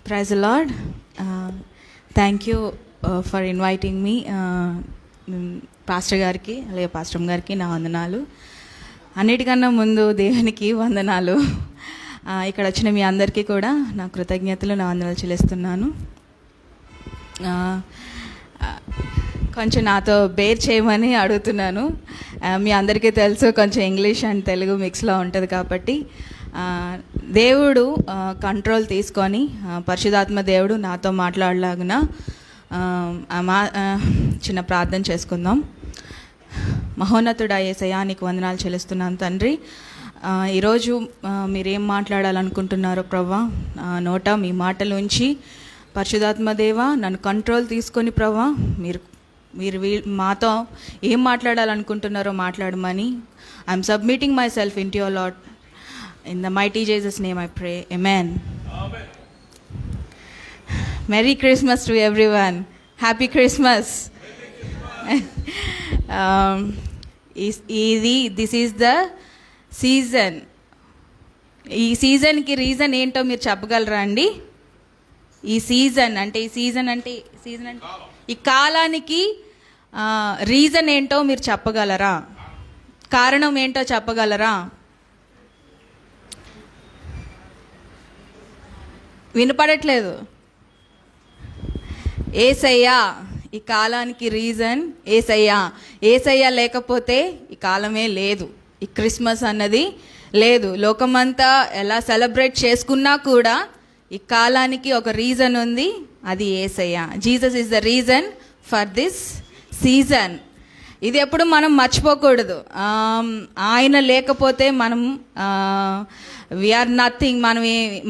Praise the Lord. Thank you for inviting me. Pastor గారికి అలాగే pastor గారికి నా వందనాలు. అన్నిటికన్నా ముందు దేవునికి వందనాలు. ఇక్కడ వచ్చిన మీ అందరికీ కూడా నా కృతజ్ఞతలు, నా వందనాలు చెల్లిస్తున్నాను. కొంచెం నాతో బేర్ చేయమని అడుగుతున్నాను. మీ అందరికీ తెలుసు, కొంచెం ఇంగ్లీష్ అండ్ తెలుగు మిక్స్లో ఉంటుంది కాబట్టి దేవుడు కంట్రోల్ తీసుకొని పరిశుద్ధాత్మ దేవుడు నాతో మాట్లాడలాగున చిన్న ప్రార్థన చేసుకుందాం. మహోన్నతుడా యేసయ్యా, నీకు వందనాలు చెల్లిస్తున్నాను తండ్రి. ఈరోజు మీరేం మాట్లాడాలనుకుంటున్నారో ప్రభా, నోట మీ మాటలోంచి పరిశుద్ధాత్మ దేవా నన్ను కంట్రోల్ తీసుకొని ప్రభా మీరు మాతో ఏం మాట్లాడాలనుకుంటున్నారో మాట్లాడమని I'm submitting my self in to your lord. In the mighty Jesus' name I pray. Amen. Amen. Merry Christmas to everyone. Happy Christmas. This is the season. ఈ సీజన్కి రీజన్ ఏంటో మీరు చెప్పగలరా అండి? ఈ సీజన్ అంటే ఈ కాలానికి రీజన్ ఏంటో మీరు చెప్పగలరా? కారణం ఏంటో చెప్పగలరా? వినపడట్లేదు. ఏసయ్యా, ఈ కాలానికి రీజన్ ఏసయ్యా. ఏసయ్యా లేకపోతే ఈ కాలమే లేదు, ఈ క్రిస్మస్ అన్నది లేదు. లోకమంతా ఎలా సెలబ్రేట్ చేసుకున్నా కూడా ఈ కాలానికి ఒక రీజన్ ఉంది, అది ఏసయ్యా. Jesus is the reason for this season. ఇది ఎప్పుడు మనం మర్చిపోకూడదు. ఆయన లేకపోతే మనం వీఆర్ నథింగ్.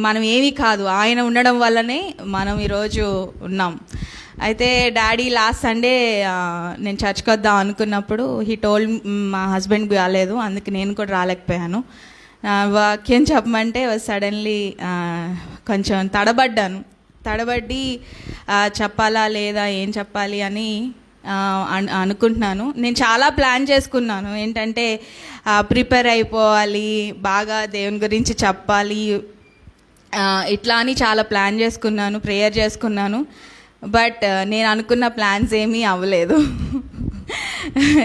మనం ఏమీ కాదు. ఆయన ఉండడం వల్లనే మనం ఈరోజు ఉన్నాం. అయితే డాడీ లాస్ట్ సండే నేను చర్చ్కి వద్దాం అనుకున్నప్పుడు హీ టోల్డ్, మా హస్బెండ్ రాలేదు, అందుకే నేను కూడా రాలేకపోయాను. వాక్యం చెప్పమంటే సడన్లీ కొంచెం తడబడి చెప్పాలా లేదా ఏం చెప్పాలి అని అనుకుంటున్నాను. నేను చాలా ప్లాన్ చేసుకున్నాను. ఏంటంటే ప్రిపేర్ అయిపోవాలి, బాగా దేవుని గురించి చెప్పాలి, ఇట్లా అని చాలా ప్లాన్ చేసుకున్నాను, ప్రేయర్ చేసుకున్నాను. బట్ నేను అనుకున్న ప్లాన్స్ ఏమీ అవ్వలేదు.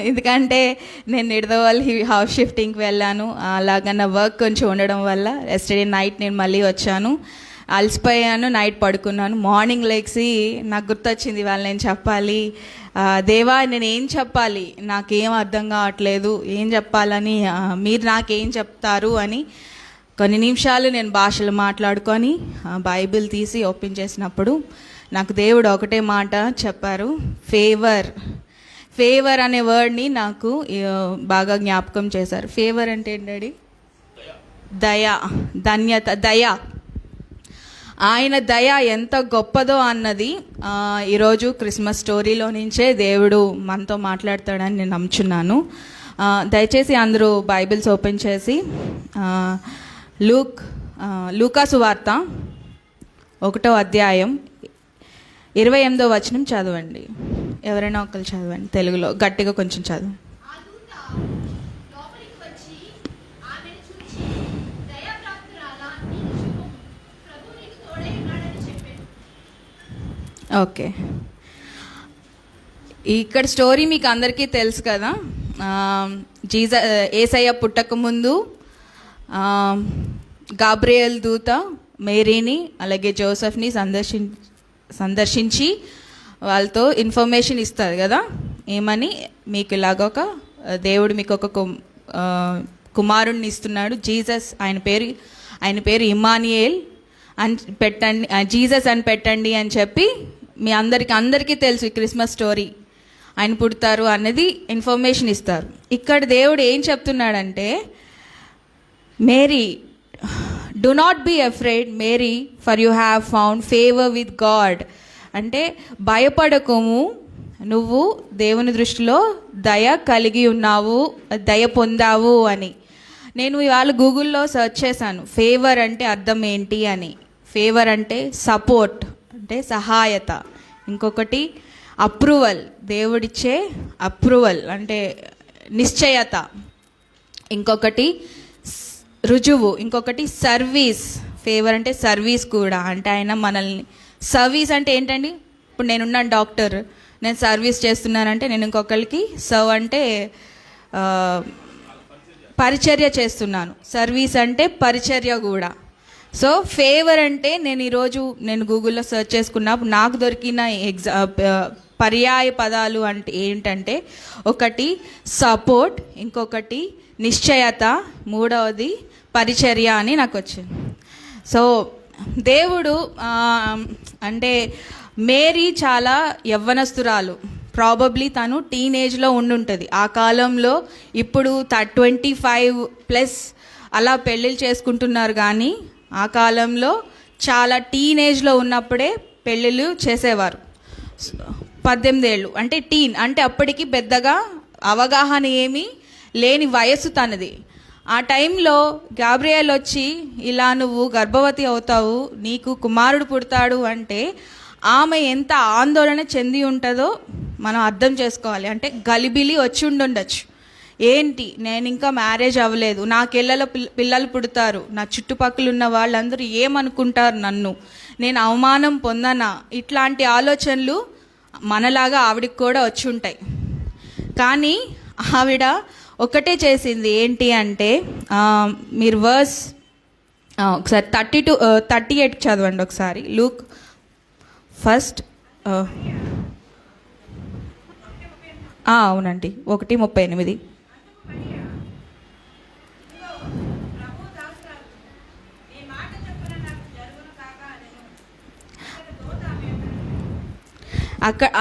ఎందుకంటే నేను నిడదవల్లి హౌస్ షిఫ్టింగ్కి వెళ్ళాను. అలాగా నా వర్క్ కొంచెం ఉండడం వల్ల ఎస్టర్డే నైట్ నేను మళ్ళీ వచ్చాను, అలసిపోయాను, నైట్ పడుకున్నాను. మార్నింగ్ లెగ్సి నాకు గుర్తొచ్చింది, వాళ్ళు నేను చెప్పాలి, దేవా నేను ఏం చెప్పాలి, నాకేం అర్థం కావట్లేదు, ఏం చెప్పాలని, మీరు నాకేం చెప్తారు అని కొన్ని నిమిషాలు నేను భాషలు మాట్లాడుకొని బైబిల్ తీసి ఓపెన్ చేసినప్పుడు నాకు దేవుడు ఒకటే మాట చెప్పారు, ఫేవర్ అనే వర్డ్ని నాకు బాగా జ్ఞాపకం చేశారు. ఫేవర్ అంటే ఏంటండి? దయ, ధన్యత, దయ. ఆయన దయ ఎంత గొప్పదో అన్నది ఈరోజు క్రిస్మస్ స్టోరీలో నుంచే దేవుడు మనతో మాట్లాడతాడని నేను నమ్ముచున్నాను. దయచేసి అందరూ బైబిల్స్ ఓపెన్ చేసి లూకాసు వార్త 1వ అధ్యాయం 28వ వచనం చదవండి. ఎవరైనా ఒకరు చదవండి, తెలుగులో గట్టిగా కొంచెం చదవండి. ఓకే, ఇక్కడ స్టోరీ మీకు అందరికీ తెలుసు కదా. యేసయ్య పుట్టక ముందు గాబ్రియల్ దూత మేరీని అలాగే జోసెఫ్ని సందర్శించి వాళ్ళతో ఇన్ఫర్మేషన్ ఇస్తారు కదా. ఏమని? మీకు ఇలాగొక దేవుడు మీకు ఒక కుమారుణ్ణి ఇస్తున్నాడు, జీసస్, ఆయన పేరు ఇమ్మానియేల్ అని పెట్టండి, జీసస్ అని పెట్టండి అని చెప్పి మీ అందరికీ తెలుసు ఈ క్రిస్మస్ స్టోరీ. ఆయన పుడతారు అన్నది ఇన్ఫర్మేషన్ ఇస్తారు. ఇక్కడ దేవుడు ఏం చెప్తున్నాడంటే, Mary, do not be afraid Mary, for you have found favour with God. అంటే భయపడకము, నువ్వు దేవుని దృష్టిలో దయ కలిగి ఉన్నావు, దయ పొందావు అని. నేను ఇవాళ గూగుల్లో సెర్చ్ చేశాను ఫేవర్ అంటే అర్థం ఏంటి అని. ఫేవర్ అంటే సపోర్ట్, అంటే సహాయత. ఇంకొకటి అప్రూవల్, దేవుడిచ్చే అప్రూవల్ అంటే నిశ్చయత. ఇంకొకటి రుజువు. ఇంకొకటి సర్వీస్, ఫేవర్ అంటే సర్వీస్ కూడా. అంటే ఆయన మనల్ని సర్వీస్ అంటే ఏంటండి? ఇప్పుడు నేనున్నాను డాక్టర్, నేను సర్వీస్ చేస్తున్నానంటే నేను ఇంకొకరికి సర్వ్ అంటే పరిచర్య చేస్తున్నాను. సర్వీస్ అంటే పరిచర్య కూడా. సో ఫేవర్ అంటే నేను గూగుల్లో సెర్చ్ చేసుకున్నప్పుడు నాకు దొరికిన పర్యాయ పదాలు అంటే ఏంటంటే, ఒకటి సపోర్ట్, ఇంకొకటి నిశ్చయత, మూడవది పరిచర్య అని నాకు వచ్చింది. సో దేవుడు అంటే మేరీ చాలా యవ్వనస్తురాలు, ప్రాబబ్లీ తను టీనేజ్లో ఉండుంటుంది ఆ కాలంలో. ఇప్పుడు 25+ అలా పెళ్ళిళ్ళు చేసుకుంటున్నారు, కానీ ఆ కాలంలో చాలా టీనేజ్లో ఉన్నప్పుడే పెళ్ళిళ్ళు చేసేవారు. 18 ఏళ్ళు అంటే టీన్, అంటే అప్పటికి పెద్దగా అవగాహన ఏమీ లేని వయస్సు తనది. ఆ టైంలో గాబ్రియల్ వచ్చి ఇలా నువ్వు గర్భవతి అవుతావు, నీకు కుమారుడు పుడతాడు అంటే ఆమె ఎంత ఆందోళన చెంది ఉంటుందో మనం అర్థం చేసుకోవాలి. అంటే గలిబిలి వచ్చి ఉండొచ్చు. ఏంటి, నేను ఇంకా మ్యారేజ్ అవ్వలేదు, నాకెళ్ళలో పిల్లలు పుడతారు, నా చుట్టుపక్కల ఉన్న వాళ్ళందరూ ఏమనుకుంటారు నన్ను, నేను అవమానం పొందనా, ఇట్లాంటి ఆలోచనలు మనలాగా ఆవిడకి కూడా వచ్చి ఉంటాయి. కానీ ఆవిడ ఒకటే చేసింది, ఏంటి అంటే మీరు వర్స్ ఒకసారి 38 చదవండి ఒకసారి. లూక్ ఫస్ట్ అవునండి 1:38.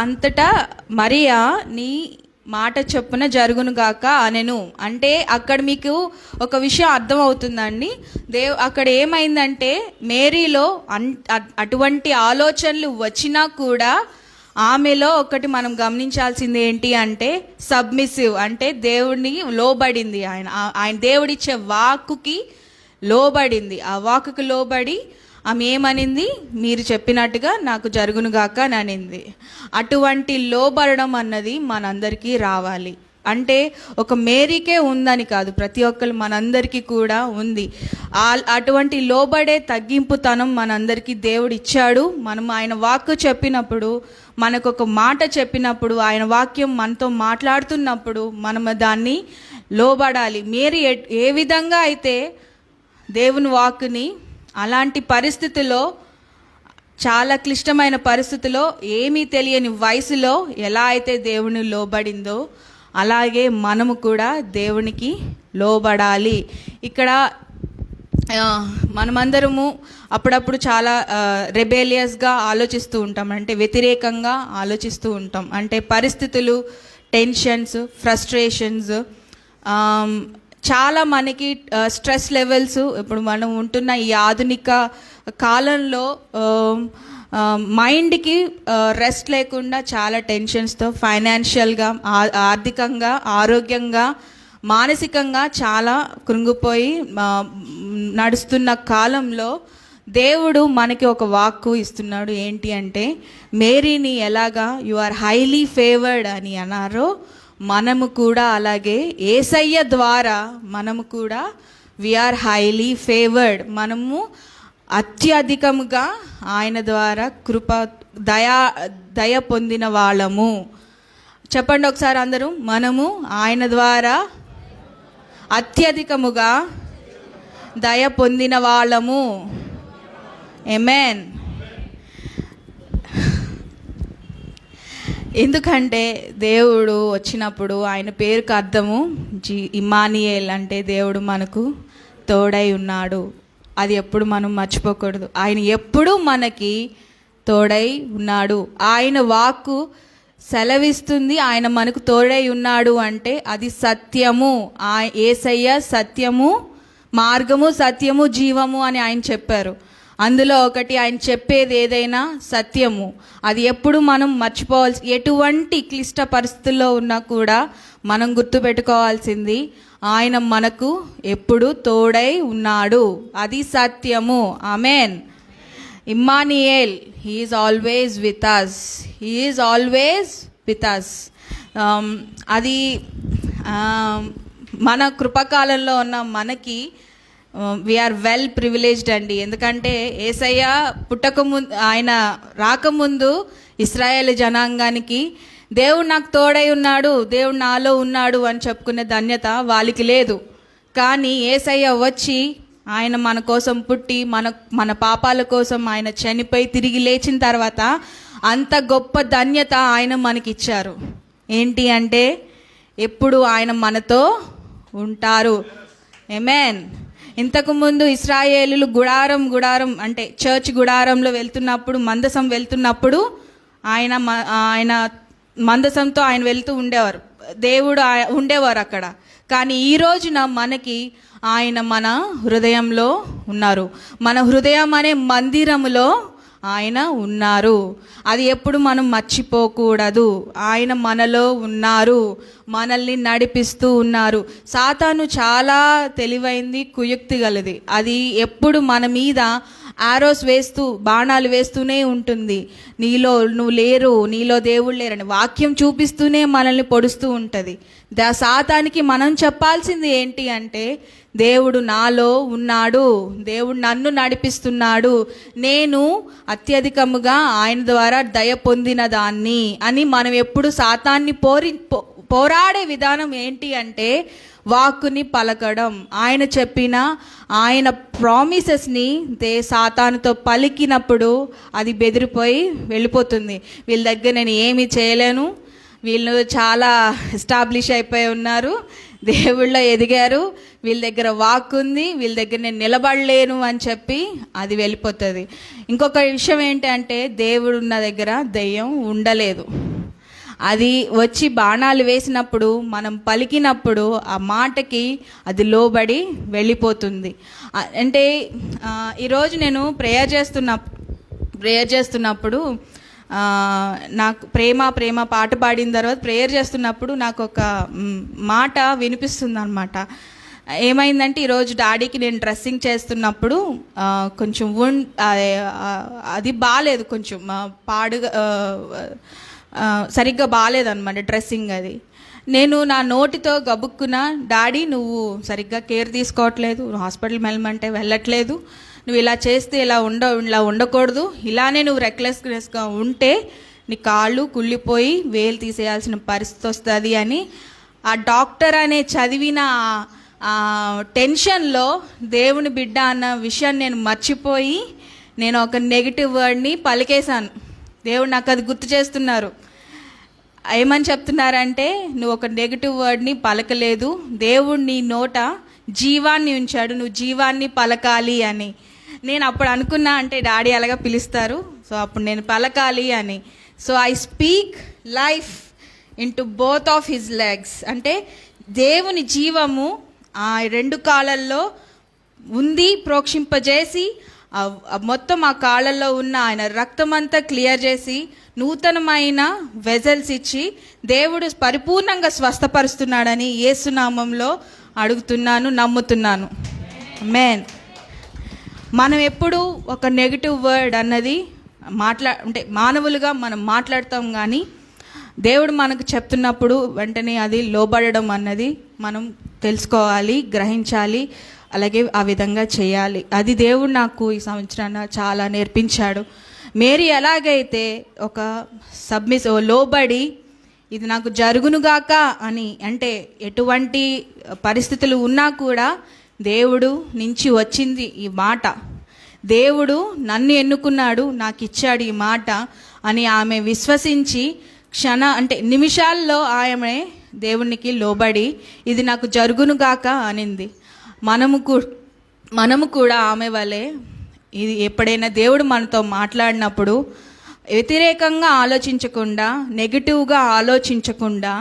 అంతటా మరియా నీ మాట చొప్పున జరుగును గాక అనెను. అంటే అక్కడ మీకు ఒక విషయం అర్థమవుతుందండి. అక్కడ ఏమైందంటే మేరీలో అటువంటి ఆలోచనలు వచ్చినా కూడా ఆమెలో ఒకటి మనం గమనించాల్సింది ఏంటి అంటే సబ్మిసివ్, అంటే దేవుడిని లోబడింది. ఆయన దేవుడిచ్చే వాక్కుకి లోబడింది. ఆ వాక్కుకి లోబడి ఆమె ఏమనింది, మీరు చెప్పినట్టుగా నాకు జరుగునుగాక అని అనింది. అటువంటి లోబడడం అన్నది మనందరికీ రావాలి. అంటే ఒక మేరీకే ఉందని కాదు, ప్రతి ఒక్కరు మనందరికీ కూడా ఉంది. అటువంటి లోబడే తగ్గింపుతనం మనందరికీ దేవుడు ఇచ్చాడు. మనం ఆయన వాక్కు చెప్పినప్పుడు, మనకు ఒక మాట చెప్పినప్పుడు, ఆయన వాక్యం మనతో మాట్లాడుతున్నప్పుడు మనం దాన్ని లోబడాలి. మేరీ ఏ విధంగా అయితే దేవుని వాక్కుని అలాంటి పరిస్థితుల్లో, చాలా క్లిష్టమైన పరిస్థితుల్లో, ఏమీ తెలియని వయసులో ఎలా అయితే దేవుని లోబడిందో అలాగే మనము కూడా దేవునికి లోబడాలి. ఇక్కడ మనమందరము అప్పుడప్పుడు చాలా రెబేలియస్గా ఆలోచిస్తూ ఉంటాం, అంటే వ్యతిరేకంగా ఆలోచిస్తూ ఉంటాం. అంటే పరిస్థితులు, టెన్షన్స్, ఫ్రస్ట్రేషన్స్, చాలా మనకి స్ట్రెస్ లెవెల్స్, ఇప్పుడు మనం ఉంటున్న ఈ ఆధునిక కాలంలో మైండ్కి రెస్ట్ లేకుండా చాలా టెన్షన్స్తో ఫైనాన్షియల్గా, ఆర్థికంగా, ఆరోగ్యంగా, మానసికంగా చాలా కృంగిపోయి నడుస్తున్న కాలంలో దేవుడు మనకి ఒక వాక్కు ఇస్తున్నాడు. ఏంటి అంటే, మేరీని ఎలాగా యు ఆర్ హైలీ ఫేవర్డ్ అని అన్నారో మనము కూడా అలాగే యేసయ్య ద్వారా మనము కూడా వీఆర్ హైలీ ఫేవర్డ్. మనము అత్యధికముగా ఆయన ద్వారా దయ పొందిన వాళ్ళము. చెప్పండి ఒకసారి అందరూ, మనము ఆయన ద్వారా అత్యధికముగా దయ పొందిన వాళ్ళము. ఆమేన్. ఎందుకంటే దేవుడు వచ్చినప్పుడు ఆయన పేరుకు అర్థము ఇమ్మానియేల్, అంటే దేవుడు మనకు తోడై ఉన్నాడు. అది ఎప్పుడు మనం మర్చిపోకూడదు. ఆయన ఎప్పుడు మనకి తోడై ఉన్నాడు. ఆయన వాక్కు సెలవిస్తుంది ఆయన మనకు తోడై ఉన్నాడు అంటే అది సత్యము. యేసయ్య సత్యము, మార్గము, సత్యము, జీవము అని ఆయన చెప్పారు. అందులో ఒకటి ఆయన చెప్పేది ఏదైనా సత్యము. అది ఎప్పుడు మనం మర్చిపోవాల్సి, ఎటువంటి క్లిష్ట పరిస్థితుల్లో ఉన్నా కూడా మనం గుర్తుపెట్టుకోవాల్సింది, ఆయన మనకు ఎప్పుడు తోడై ఉన్నాడు. అది సత్యము. ఆమేన్. Immanuel, he is always with us. He is always with us. అది మన కృపకాలంలో ఉన్న మనకి వీఆర్ వెల్ ప్రివిలేజ్డ్ అండి. ఎందుకంటే యేసయ్య పుట్టకముందు, ఆయన రాకముందు ఇశ్రాయేలు జనాంగానికి దేవుడు నాకు తోడై ఉన్నాడు, దేవుడు నాలో ఉన్నాడు అని చెప్పుకునే ధన్యత వాళ్ళకి లేదు. కానీ యేసయ్య వచ్చి ఆయన మన కోసం పుట్టి మన పాపాల కోసం ఆయన చనిపోయి తిరిగి లేచిన తర్వాత అంత గొప్ప ధన్యత ఆయన మనకిచ్చారు. ఏంటి అంటే ఎప్పుడు ఆయన మనతో ఉంటారు. ఆమేన్. ఇంతకుముందు ఇశ్రాయేలులు గుడారం అంటే చర్చ్ గుడారంలో వెళ్తున్నప్పుడు, మందసం వెళ్తున్నప్పుడు ఆయన మందసంతో ఆయన వెళ్తూ ఉండేవారు, దేవుడు ఉండేవారు అక్కడ. కానీ ఈ రోజున మనకి ఆయన మన హృదయంలో ఉన్నారు. మన హృదయం అనే మందిరములో ఆయన ఉన్నారు. అది ఎప్పుడు మనం మర్చిపోకూడదు. ఆయన మనలో ఉన్నారు, మనల్ని నడిపిస్తూ ఉన్నారు. సాతాను చాలా తెలివైంది, కుయుక్తి గలది. అది ఎప్పుడు మన మీద ఆరోస్ వేస్తూ, బాణాలు వేస్తూనే ఉంటుంది. నీలో నువ్వు లేరు, నీలో దేవుడు లేరని వాక్యం చూపిస్తూనే మనల్ని పొడుస్తూ ఉంటుంది. సాతానికి మనం చెప్పాల్సింది ఏంటి అంటే, దేవుడు నాలో ఉన్నాడు, దేవుడు నన్ను నడిపిస్తున్నాడు, నేను అత్యధికముగా ఆయన ద్వారా దయ పొందిన దాన్ని అని మనం ఎప్పుడు సాతాన్ని పోరాడే విధానం ఏంటి అంటే వాక్కుని పలకడం. ఆయన చెప్పిన ఆయన ప్రామిసెస్ని సాతానుతో పలికినప్పుడు అది బెదిరిపోయి వెళ్ళిపోతుంది. వీళ్ళ దగ్గర నేను ఏమీ చేయలేను, వీళ్ళు చాలా ఎస్టాబ్లిష్ అయిపోయి ఉన్నారు, దేవుళ్ళో ఎదిగారు, వీళ్ళ దగ్గర వాక్ ఉంది, వీళ్ళ దగ్గర నేను నిలబడలేను అని చెప్పి అది వెళ్ళిపోతుంది. ఇంకొక విషయం ఏంటంటే దేవుడు ఉన్న దగ్గర దెయ్యం ఉండలేదు. అది వచ్చి బాణాలు వేసినప్పుడు, మనం పలికినప్పుడు ఆ మాటకి అది లోబడి వెళ్ళిపోతుంది. అంటే ఈరోజు నేను ప్రేయర్ చేస్తున్నప్పుడు నాకు ప్రేమ పాట పాడిన తర్వాత ప్రేయర్ చేస్తున్నప్పుడు నాకు ఒక మాట వినిపిస్తుంది అన్నమాట. ఏమైందంటే ఈరోజు డాడీకి నేను డ్రెస్సింగ్ చేస్తున్నప్పుడు కొంచెం అది బాగాలేదు, కొంచెం సరిగ్గా బాగాలేదన్నమాట డ్రెస్సింగ్. అది నేను నా నోటితో గబుక్కున, డాడీ నువ్వు సరిగ్గా కేర్ తీసుకోవట్లేదు, హాస్పిటల్ వెళ్ళమంటే వెళ్ళట్లేదు, నువ్వు ఇలా చేస్తే ఇలా ఉండకూడదు, ఇలానే నువ్వు రెక్లెస్గా ఉంటే నీ కాళ్ళు కుళ్ళిపోయి వేలు తీసేయాల్సిన పరిస్థితి వస్తుంది అని ఆ డాక్టర్ అనే చదివిన టెన్షన్లో దేవుని బిడ్డ అన్న విషయాన్ని నేను మర్చిపోయి నేను ఒక నెగిటివ్ వర్డ్ని పలికేశాను. దేవుడు నాకు అది గుర్తు చేస్తున్నారు. ఏమని చెప్తున్నారంటే, నువ్వు ఒక నెగిటివ్ వర్డ్ని పలకలేదు, దేవుడు నీ నోట జీవాన్ని ఉంచాడు, నువ్వు జీవాన్ని పలకాలి అని. నేను అప్పుడు అనుకున్నా, అంటే డాడీ అలాగా పిలుస్తారు, సో అప్పుడు నేను పలకాలి అని. So I speak life into both of his legs. అంటే దేవుని జీవము ఆ రెండు కాళ్ళల్లో ఉంది, ప్రోక్షింపజేసి మొత్తం ఆ కాళ్ళల్లో ఉన్న ఆయన రక్తమంతా క్లియర్ చేసి నూతనమైన వెజల్స్ ఇచ్చి దేవుడు పరిపూర్ణంగా స్వస్థపరుస్తున్నాడని యేసునామంలో అడుగుతున్నాను, నమ్ముతున్నాను. ఆమేన్. మనం ఎప్పుడు ఒక నెగిటివ్ వర్డ్ అన్నది అంటే మానవులుగా మనం మాట్లాడతాం, కానీ దేవుడు మనకు చెప్తున్నప్పుడు వెంటనే అది లోబడడం అన్నది మనం తెలుసుకోవాలి, గ్రహించాలి, అలాగే ఆ విధంగా చేయాలి. అది దేవుడు నాకు ఈ సంవత్సరాన చాలా నేర్పించాడు. మేరీ ఎలాగైతే ఒక లోబడి ఇది నాకు జరుగునుగాక అని, అంటే ఎటువంటి పరిస్థితులు ఉన్నా కూడా దేవుడు నుంచి వచ్చింది ఈ మాట, దేవుడు నన్ను ఎన్నుకున్నాడు, నాకు ఇచ్చాడు ఈ మాట అని ఆమె విశ్వసించి అంటే నిమిషాల్లో ఆమె దేవునికి లోబడి ఇది నాకు జరుగునుగాక అనింది. మనము కూడా ఆమె వలె ఇది ఎప్పుడైనా దేవుడు మనతో మాట్లాడినప్పుడు వ్యతిరేకంగా ఆలోచించకుండా, నెగిటివ్గా ఆలోచించకుండా,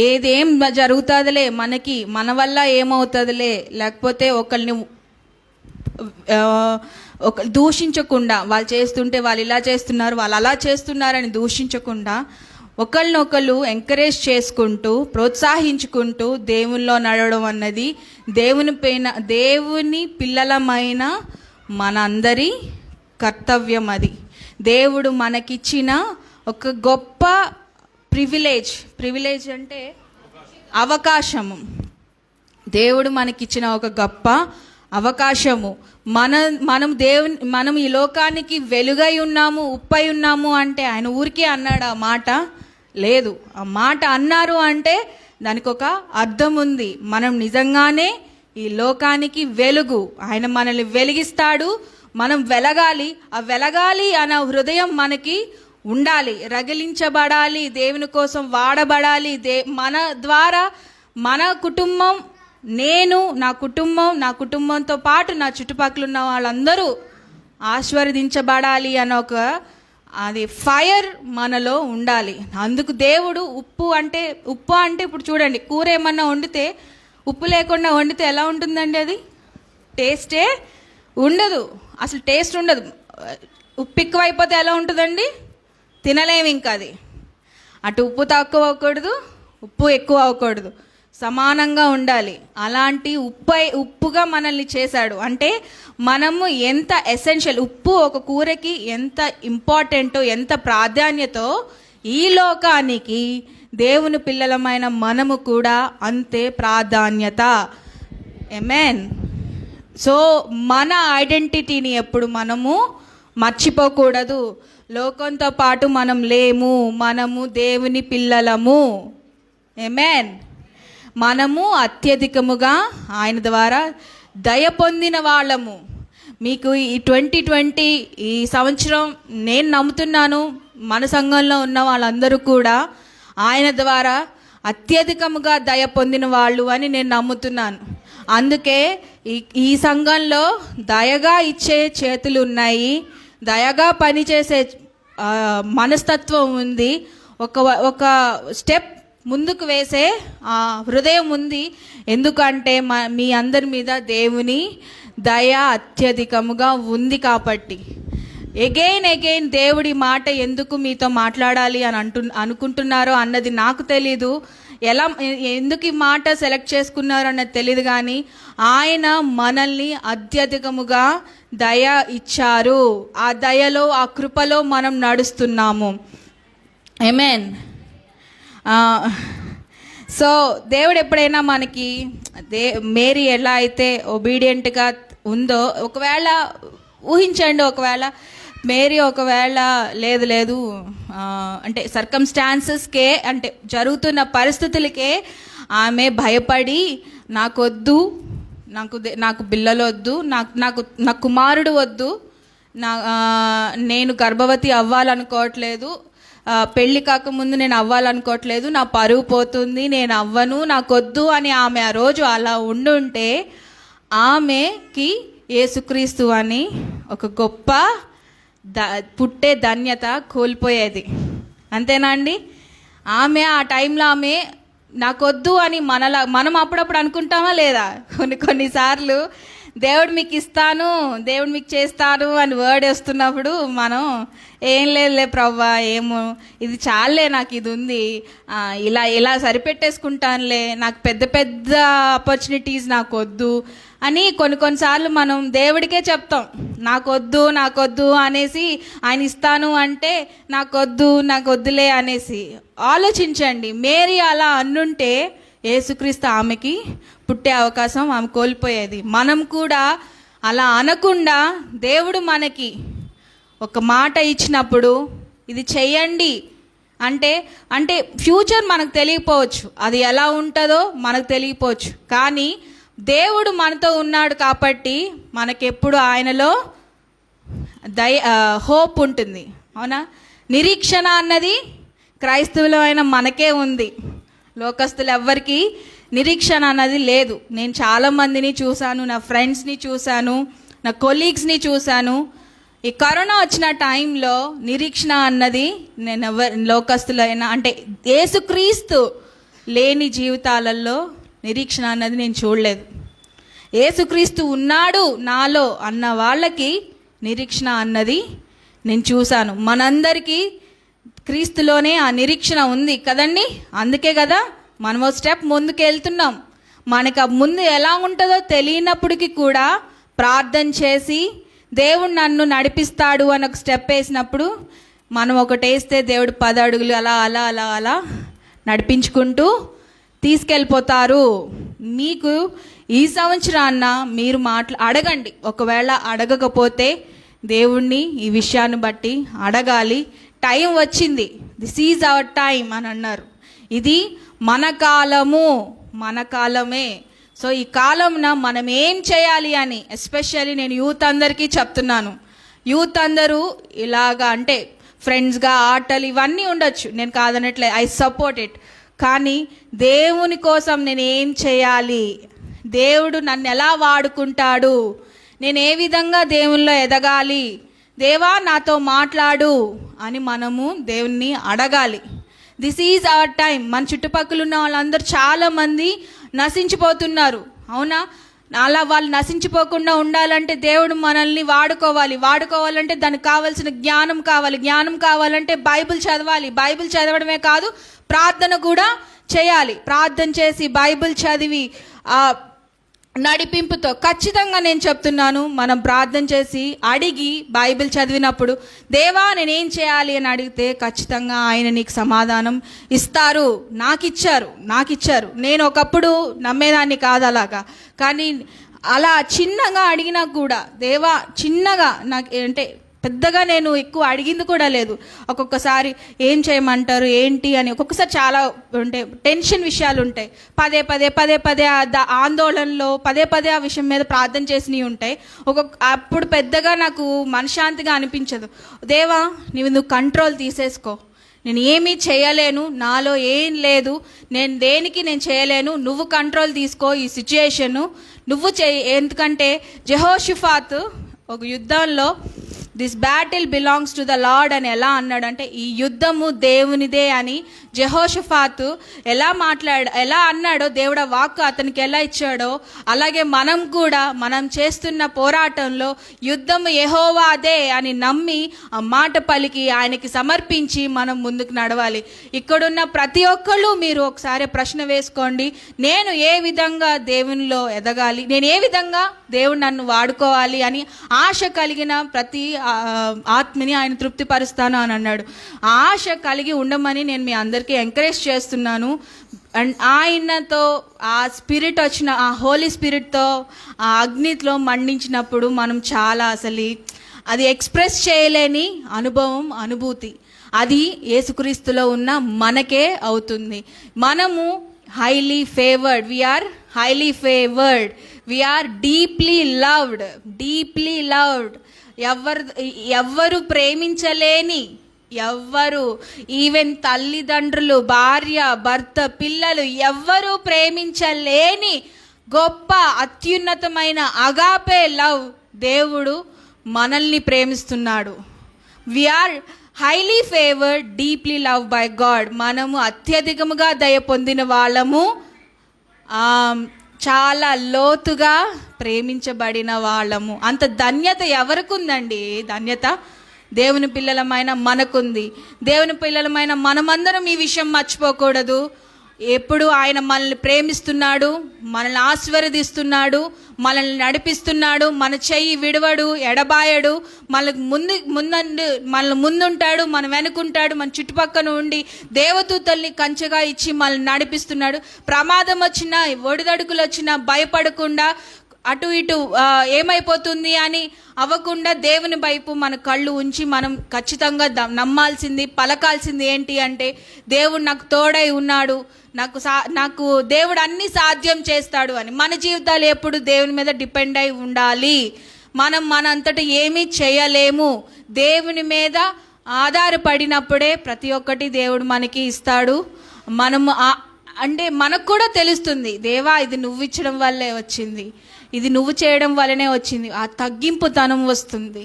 ఏదేం జరుగుతుందిలే మనకి, మన వల్ల ఏమవుతుందిలే, లేకపోతే ఒకరిని దూషించకుండా, వాళ్ళు చేస్తుంటే వాళ్ళు ఇలా చేస్తున్నారు, వాళ్ళు అలా చేస్తున్నారని దూషించకుండా ఒకళ్ళనొకళ్ళు ఎంకరేజ్ చేసుకుంటూ, ప్రోత్సహించుకుంటూ దేవునిలో నడవడం అన్నది దేవుని పిల్లలమైన మనందరి కర్తవ్యం. అది దేవుడు మనకిచ్చిన ఒక గొప్ప ప్రివిలేజ్ అంటే అవకాశము. దేవుడు మనకిచ్చిన ఒక గొప్ప అవకాశము. మనం ఈ లోకానికి వెలుగై ఉన్నాము, ఉప్పై ఉన్నాము అంటే ఆయన ఊరికే అన్నాడు ఆ మాట? లేదు. ఆ మాట అన్నారు అంటే దానికి ఒక అర్థం ఉంది. మనం నిజంగానే ఈ లోకానికి వెలుగు. ఆయన మనల్ని వెలిగిస్తాడు. మనం వెలగాలి. ఆ వెలగాలి అన్న హృదయం మనకి ఉండాలి, రగిలించబడాలి, దేవుని కోసం వాడబడాలి. మన ద్వారా మన కుటుంబం, నా కుటుంబంతో పాటు నా చుట్టుపక్కల ఉన్న వాళ్ళందరూ ఆశీర్వదించబడాలి అన్న ఒక అది ఫైర్ మనలో ఉండాలి. అందుకు దేవుడు ఉప్పు అంటే ఇప్పుడు చూడండి, కూర ఏమన్నా వండితే ఉప్పు లేకుండా వండితే ఎలా ఉంటుందండి? అది టేస్టే ఉండదు, అసలు టేస్ట్ ఉండదు. ఉప్పు ఎక్కువ అయిపోతే ఎలా ఉంటుందండి? తినలేము ఇంకా అది. అటు ఉప్పు తక్కువ అవ్వకూడదు, ఉప్పు ఎక్కువ అవ్వకూడదు, సమానంగా ఉండాలి. అలాంటి ఉప్పుగా మనల్ని చేశాడు. అంటే మనము ఎంత ఎసెన్షియల్, ఉప్పు ఒక కూరకి ఎంత ఇంపార్టెంటో, ఎంత ప్రాధాన్యతో ఈ లోకానికి దేవుని పిల్లలమైన మనము కూడా అంతే ప్రాధాన్యత. ఆమేన్. సో మన ఐడెంటిటీని ఎప్పుడు మనము మర్చిపోకూడదు. లోకంతో పాటు మనం లేము, మనము దేవుని పిల్లలము. ఆమేన్. మనము అత్యధికముగా ఆయన ద్వారా దయ పొందిన వాళ్ళము. మీకు ఈ 2020 ఈ సంవత్సరం నేను నమ్ముతున్నాను, మన సంఘంలో ఉన్న వాళ్ళందరూ కూడా ఆయన ద్వారా అత్యధికముగా దయ పొందిన వాళ్ళు అని నేను నమ్ముతున్నాను. అందుకే ఈ సంఘంలో దయగా ఇచ్చే చేతులు ఉన్నాయి, దయగా పనిచేసే మనస్తత్వం ఉంది, ఒక స్టెప్ ముందుకు వేసే హృదయం ఉంది. ఎందుకంటే మీ అందరి మీద దేవుని దయ అత్యధికముగా ఉంది కాబట్టి. ఎగైన్ దేవుడి మాట ఎందుకు మీతో మాట్లాడాలి అని అనుకుంటున్నారో అన్నది నాకు తెలీదు. ఎందుకు ఈ మాట సెలెక్ట్ చేసుకున్నారో అన్నది తెలియదు. కానీ ఆయన మనల్ని అత్యధికముగా దయ ఇచ్చారు. ఆ దయలో, ఆ కృపలో మనం నడుస్తున్నాము. ఆమేన్. సో దేవుడు ఎప్పుడైనా మనకి మేరీ ఎలా అయితే ఒబీడియంట్గా ఉందో, ఒకవేళ ఊహించండి, ఒకవేళ మేరీ లేదు అంటే సర్కమ్స్టాన్సెస్కే, అంటే జరుగుతున్న పరిస్థితులకే ఆమె భయపడి నాకొద్దు, నాకు పిల్లలు వద్దు, నాకు కుమారుడు వద్దు, నేను గర్భవతి అవ్వాలనుకోవట్లేదు, పెళ్ళి కాకముందు నేను అవ్వాలనుకోవట్లేదు, నా పరువు పోతుంది, నేను అవ్వను, నాకొద్దు అని ఆమె ఆ రోజు అలా ఉండుంటే ఆమెకి యేసుక్రీస్తు అని ఒక గొప్ప పుట్టే ధన్యత కోల్పోయేది. అంతేనా అండి? ఆమె ఆ టైంలో ఆమె నాకొద్దు అని మనం అప్పుడప్పుడు అనుకుంటామా లేదా? కొన్నిసార్లు దేవుడు మీకు ఇస్తాను, దేవుడు మీకు చేస్తాను అని వర్డ్ వస్తున్నప్పుడు మనం ఏం లేదులే ప్రవ్వా, ఏమో ఇది చాలే, నాకు ఇది ఉంది, ఇలా సరిపెట్టేసుకుంటానులే, నాకు పెద్ద ఆపర్చునిటీస్ నాకు వద్దు అని కొన్నిసార్లు మనం దేవుడికే చెప్తాం. నాకొద్దు అనేసి ఆయన ఇస్తాను అంటే నాకు వద్దులే అనేసి. ఆలోచించండి, మేరీ అలా అన్నుంటే యేసుక్రీస్తు ఆమెకి పుట్టే అవకాశం ఆమె కోల్పోయేది. మనం కూడా అలా అనకుండా దేవుడు మనకి ఒక మాట ఇచ్చినప్పుడు ఇది చెయ్యండి అంటే ఫ్యూచర్ మనకు తెలియకపోవచ్చు, అది ఎలా ఉంటుందో మనకు తెలియకపోవచ్చు. కానీ దేవుడు మనతో ఉన్నాడు కాబట్టి మనకెప్పుడు ఆయనలో హోప్ ఉంటుంది. అవునా? నిరీక్షణ అన్నది క్రైస్తవులో అయినా మనకే ఉంది. లోకస్తులు ఎవ్వరికి నిరీక్షణ అన్నది లేదు. నేను చాలామందిని చూశాను, నా ఫ్రెండ్స్ని చూశాను, నా కొలీగ్స్ని చూశాను. ఈ కరోనా వచ్చిన టైంలో నిరీక్షణ అన్నది నేను లోకస్తులైనా అంటే యేసుక్రీస్తు లేని జీవితాలలో నిరీక్షణ అన్నది నేను చూడలేదు. యేసుక్రీస్తు ఉన్నాడు నాలో అన్న వాళ్ళకి నిరీక్షణ అన్నది నేను చూశాను. మనందరికీ క్రీస్తులోనే ఆ నిరీక్షణ ఉంది కదండి. అందుకే కదా మనం ఒక స్టెప్ ముందుకు వెళ్తున్నాం. మనకు ముందు ఎలా ఉంటుందో తెలియనప్పటికీ కూడా ప్రార్థన చేసి దేవుడు నన్ను నడిపిస్తాడు అని ఒక స్టెప్ వేసినప్పుడు మనం ఒకటి వేస్తే దేవుడు 10 అడుగులు అలా నడిపించుకుంటూ తీసుకెళ్ళిపోతారు. మీకు ఈ సంవత్సరాన్న మీరు అడగండి. ఒకవేళ అడగకపోతే దేవుణ్ణి ఈ విషయాన్ని బట్టి అడగాలి. టైం వచ్చింది, దిస్ ఈజ్ అవర్ టైం అని అన్నారు. ఇది మన కాలమే. సో ఈ కాలంన మనం ఏం చేయాలి అని ఎస్పెషల్లీ నేను యూత్ అందరికీ చెప్తున్నాను. యూత్ అందరూ ఇలాగా అంటే ఫ్రెండ్స్గా ఆటలు ఇవన్నీ ఉండొచ్చు, నేను కాదనట్లే, ఐ సపోర్ట్ ఇట్. కానీ దేవుని కోసం నేను ఏం చేయాలి, దేవుడు నన్ను ఎలా వాడుకుంటాడు, నేను ఏ విధంగా దేవునిలో ఎదగాలి, దేవా నాతో మాట్లాడు అని మనము దేవుణ్ణి అడగాలి. This is our time. మన చుట్టుపక్కల ఉన్న వాళ్ళందరూ చాలామంది నశించిపోతున్నారు, అవునా? అలా వాళ్ళు నశించిపోకుండా ఉండాలంటే దేవుడు మనల్ని వాడుకోవాలంటే దానికి కావాల్సిన జ్ఞానం కావాలంటే బైబిల్ చదవాలి. బైబిల్ చదవడమే కాదు, ప్రార్థన కూడా చేయాలి. ప్రార్థన చేసి బైబిల్ చదివి నడిపింపుతో ఖచ్చితంగా నేను చెప్తున్నాను, మనం ప్రార్థన చేసి అడిగి బైబిల్ చదివినప్పుడు దేవా నేనేం చేయాలి అని అడిగితే ఖచ్చితంగా ఆయన నీకు సమాధానం ఇస్తారు. నాకు ఇచ్చారు. నేను ఒకప్పుడు నమ్మేదాన్ని కాదు అలాగా, కానీ అలా చిన్నగా అడిగినా కూడా దేవా చిన్నగా నాకు అంటే పెద్దగా నేను ఎక్కువ అడిగింది కూడా లేదు. ఒక్కొక్కసారి ఏం చేయమంటారు ఏంటి అని ఒక్కొక్కసారి చాలా అంటే టెన్షన్ విషయాలు ఉంటాయి, పదే ఆందోళనలో పదే ఆ విషయం మీద ప్రార్థన చేసినవి ఉంటాయి. అప్పుడు పెద్దగా నాకు మనశ్శాంతిగా అనిపించదు. దేవా నువ్వు కంట్రోల్ తీసేసుకో, నేను ఏమీ చేయలేను, నాలో ఏం లేదు, నేను చేయలేను, నువ్వు కంట్రోల్ తీసుకో ఈ సిచ్యుయేషను నువ్వు ఎందుకంటే యెహోషాఫాతు ఒక యుద్ధంలో this battle belongs to the lord అని ఎలా అన్నాడంటే ఈ యుద్ధము దేవునిదే అని యెహోషాఫాతు ఎలా అన్నాడో, దేవుడు వాక్కు అతనికి ఎలా ఇచ్చాడో అలాగే మనం కూడా మనం చేస్తున్న పోరాటంలో యుద్ధము యెహోవాదే అని నమ్మి ఆ మాట పలికి ఆయనకి సమర్పించి మనం ముందుకు నడవాలి. ఇక్కడున్న ప్రతి ఒక్కళ్ళు మీరు ఒకసారి ప్రశ్న వేసుకోండి, నేను ఏ విధంగా దేవునిలో ఎదగాలి, నేను ఏ విధంగా దేవుడు నన్ను వాడుకోవాలి అని ఆశ కలిగిన ప్రతి ఆత్మని ఆయన తృప్తిపరుస్తాను అని అన్నాడు. ఆశ కలిగి ఉండమని నేను మీ అందరికీ ఎంకరేజ్ చేస్తున్నాను. అండ్ ఆయనతో ఆ స్పిరిట్ వచ్చిన ఆ హోలీ స్పిరిట్తో ఆ అగ్నిలో మండించినప్పుడు మనం చాలా అది ఎక్స్ప్రెస్ చేయలేని అనుభూతి అది యేసుక్రీస్తులో ఉన్న మనకే అవుతుంది. మనము highly favored, we are highly favored, we are deeply loved. ఎవ్వరు ప్రేమించలేని, ఈవెన్ తల్లిదండ్రులు, భార్య, భర్త, పిల్లలు ఎవ్వరూ ప్రేమించలేని గొప్ప అత్యున్నతమైన అగాపే లవ్ దేవుడు మనల్ని ప్రేమిస్తున్నాడు. We are highly favoured, deeply love by God. మనము అత్యధికముగా దయ పొందిన వాళ్ళము, చాలా లోతుగా ప్రేమించబడిన వాళ్ళము. అంత ధన్యత ఎవరికి ఉందండి? ధన్యత దేవుని పిల్లలమైన మనకుంది. దేవుని పిల్లలమైన మనమందరం ఈ విషయం మర్చిపోకూడదు. ఎప్పుడు ఆయన మనల్ని ప్రేమిస్తున్నాడు, మనల్ని ఆశీర్వదిస్తున్నాడు, మనల్ని నడిపిస్తున్నాడు, మన చెయ్యి విడవడు, ఎడబాయడు, మనల్ని ముందుంటాడు, మన వెనుకుంటాడు, మన చుట్టుపక్కన ఉండి దేవదూతల్ని కంచెగా ఇచ్చి మనల్ని నడిపిస్తున్నాడు. ప్రమాదం వచ్చినా, ఒడిదడుకులు వచ్చినా భయపడకుండా, అటు ఇటు ఏమైపోతుంది అని అవ్వకుండా దేవుని వైపు మన కళ్ళు ఉంచి మనం ఖచ్చితంగా నమ్మాల్సింది, పలకాల్సింది ఏంటి అంటే దేవుడు నాకు తోడై ఉన్నాడు, నాకు దేవుడు అన్ని సాధ్యం చేస్తాడు అని. మన జీవితాలు ఎప్పుడు దేవుని మీద డిపెండ్ అయి ఉండాలి. మనం మనంతట ఏమీ చేయలేము. దేవుని మీద ఆధారపడినప్పుడే ప్రతి ఒక్కటి దేవుడు మనకి ఇస్తాడు. మనము అంటే మనకు కూడా తెలుస్తుంది, దేవా ఇది నువ్వు ఇచ్చడం వల్లే వచ్చింది, ఇది నువ్వు చేయడం వల్లనే వచ్చింది. ఆ తగ్గింపుతనం వస్తుంది.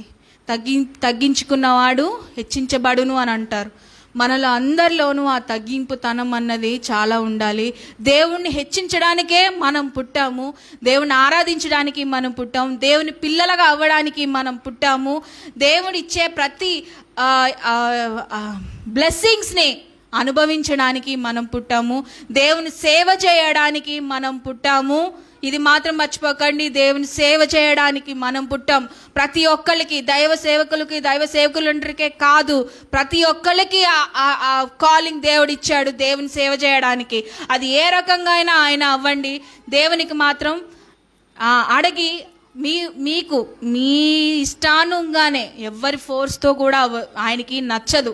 తగ్గించుకున్నవాడు హెచ్చించబడును అని అంటారు. మనలో అందరిలోనూ ఆ తగ్గింపుతనం అన్నది చాలా ఉండాలి. దేవుణ్ణి హెచ్చించడానికే మనం పుట్టాము, దేవుణ్ణి ఆరాధించడానికి మనం పుట్టాము, దేవుని పిల్లలుగా అవ్వడానికి మనం పుట్టాము, దేవుడు ఇచ్చే ప్రతి బ్లెస్సింగ్స్ని అనుభవించడానికి మనం పుట్టాము, దేవుని సేవ చేయడానికి మనం పుట్టాము. ఇది మాత్రం మర్చిపోకండి, దేవుని సేవ చేయడానికి మనం పుట్టాం. ప్రతి ఒక్కరికి, దైవ సేవకులందరికీ కాదు, ప్రతి ఒక్కరికి ఆ కాలింగ్ దేవుడు ఇచ్చాడు దేవుని సేవ చేయడానికి. అది ఏ రకంగా అయినా ఆయన అవ్వండి, దేవునికి మాత్రం అడిగి మీకు మీ ఇష్టానుగానే ఎవరి ఫోర్స్తో కూడా ఆయనకి నచ్చదు.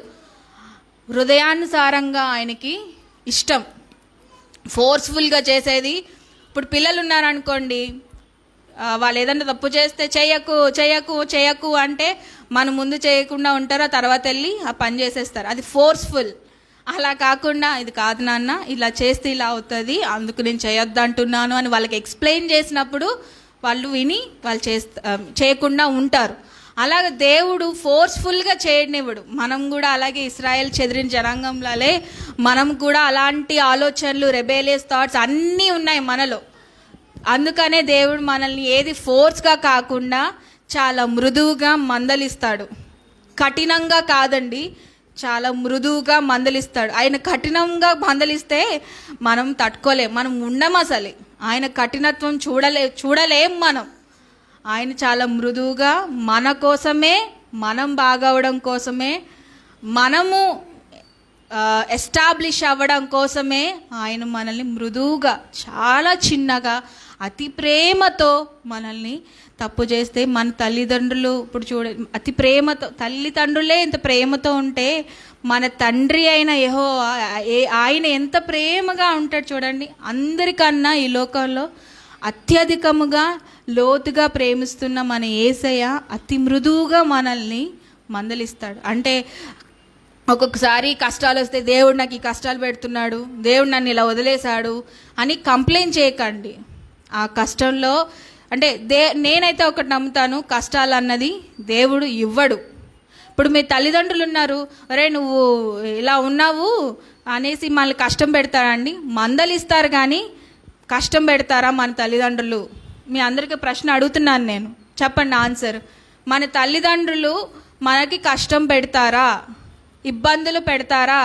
హృదయానుసారంగా ఆయనకి ఇష్టం. ఫోర్స్ఫుల్గా చేసేది. ఇప్పుడు పిల్లలు ఉన్నారనుకోండి, వాళ్ళు ఏదైనా తప్పు చేస్తే చెయ్యకు చెయ్యకు చెయ్యకు అంటే మన ముందు చేయకుండా ఉంటారు, ఆ తర్వాత వెళ్ళి ఆ పని చేసేస్తారు. అది ఫోర్స్ఫుల్. అలా కాకుండా ఇది కాదు నాన్న, ఇలా చేస్తే ఇలా అవుతుంది, అందుకు నేను చేయొద్దు అంటున్నాను అని వాళ్ళకి ఎక్స్ప్లెయిన్ చేసినప్పుడు వాళ్ళు విని వాళ్ళు చేయకుండా ఉంటారు. అలాగే దేవుడు ఫోర్స్ఫుల్గా చేయనివ్వడు. మనం కూడా అలాగే ఇశ్రాయేల్ చెదిరిన జనాంగంలాలే మనం కూడా అలాంటి ఆలోచనలు, రెబేలియస్ థాట్స్ అన్నీ ఉన్నాయి మనలో. అందుకనే దేవుడు మనల్ని ఏది ఫోర్స్గా కాకుండా చాలా మృదువుగా మందలిస్తాడు. కఠినంగా కాదండి, చాలా మృదువుగా మందలిస్తాడు. ఆయన కఠినంగా మందలిస్తే మనం తట్టుకోలేం, మనం ఉండం అసలు. ఆయన కఠినత్వం చూడలేం మనం. ఆయన చాలా మృదువుగా మన కోసమే, మనం బాగవడం కోసమే, మనము ఎస్టాబ్లిష్ అవ్వడం కోసమే ఆయన మనల్ని మృదువుగా, చాలా చిన్నగా, అతి ప్రేమతో మనల్ని తప్పు చేస్తే మన తల్లిదండ్రులు ఇప్పుడు అతి ప్రేమతో, తల్లిదండ్రులే ఇంత ప్రేమతో ఉంటే మన తండ్రి అయిన ఆయన ఎంత ప్రేమగా ఉంటాడు చూడండి. అందరికన్నా ఈ లోకంలో అత్యధికముగా లోతుగా ప్రేమిస్తున్న మన యేసయ్య అతి మృదువుగా మనల్ని మందలిస్తాడు. అంటే ఒక్కొక్కసారి కష్టాలు వస్తే దేవుడు నాకు ఈ కష్టాలు పెడుతున్నాడు, దేవుడు నన్ను ఇలా వదిలేశాడు అని కంప్లైంట్ చేయకండి. ఆ కష్టంలో అంటే నేనైతే ఒకటి నమ్ముతాను, కష్టాలు అన్నది దేవుడు ఇవ్వడు. ఇప్పుడు మీ తల్లిదండ్రులు ఉన్నారు, అరే నువ్వు ఇలా ఉన్నావు అనేసి మళ్ళీ కష్టం పెడతారండి? మందలిస్తారు కానీ కష్టం పెడతారా మన తల్లిదండ్రులు? మీ అందరికీ ప్రశ్న అడుగుతున్నాను నేను, చెప్పండి ఆన్సర్. మన తల్లిదండ్రులు మనకి కష్టం పెడతారా, ఇబ్బందులు పెడతారా,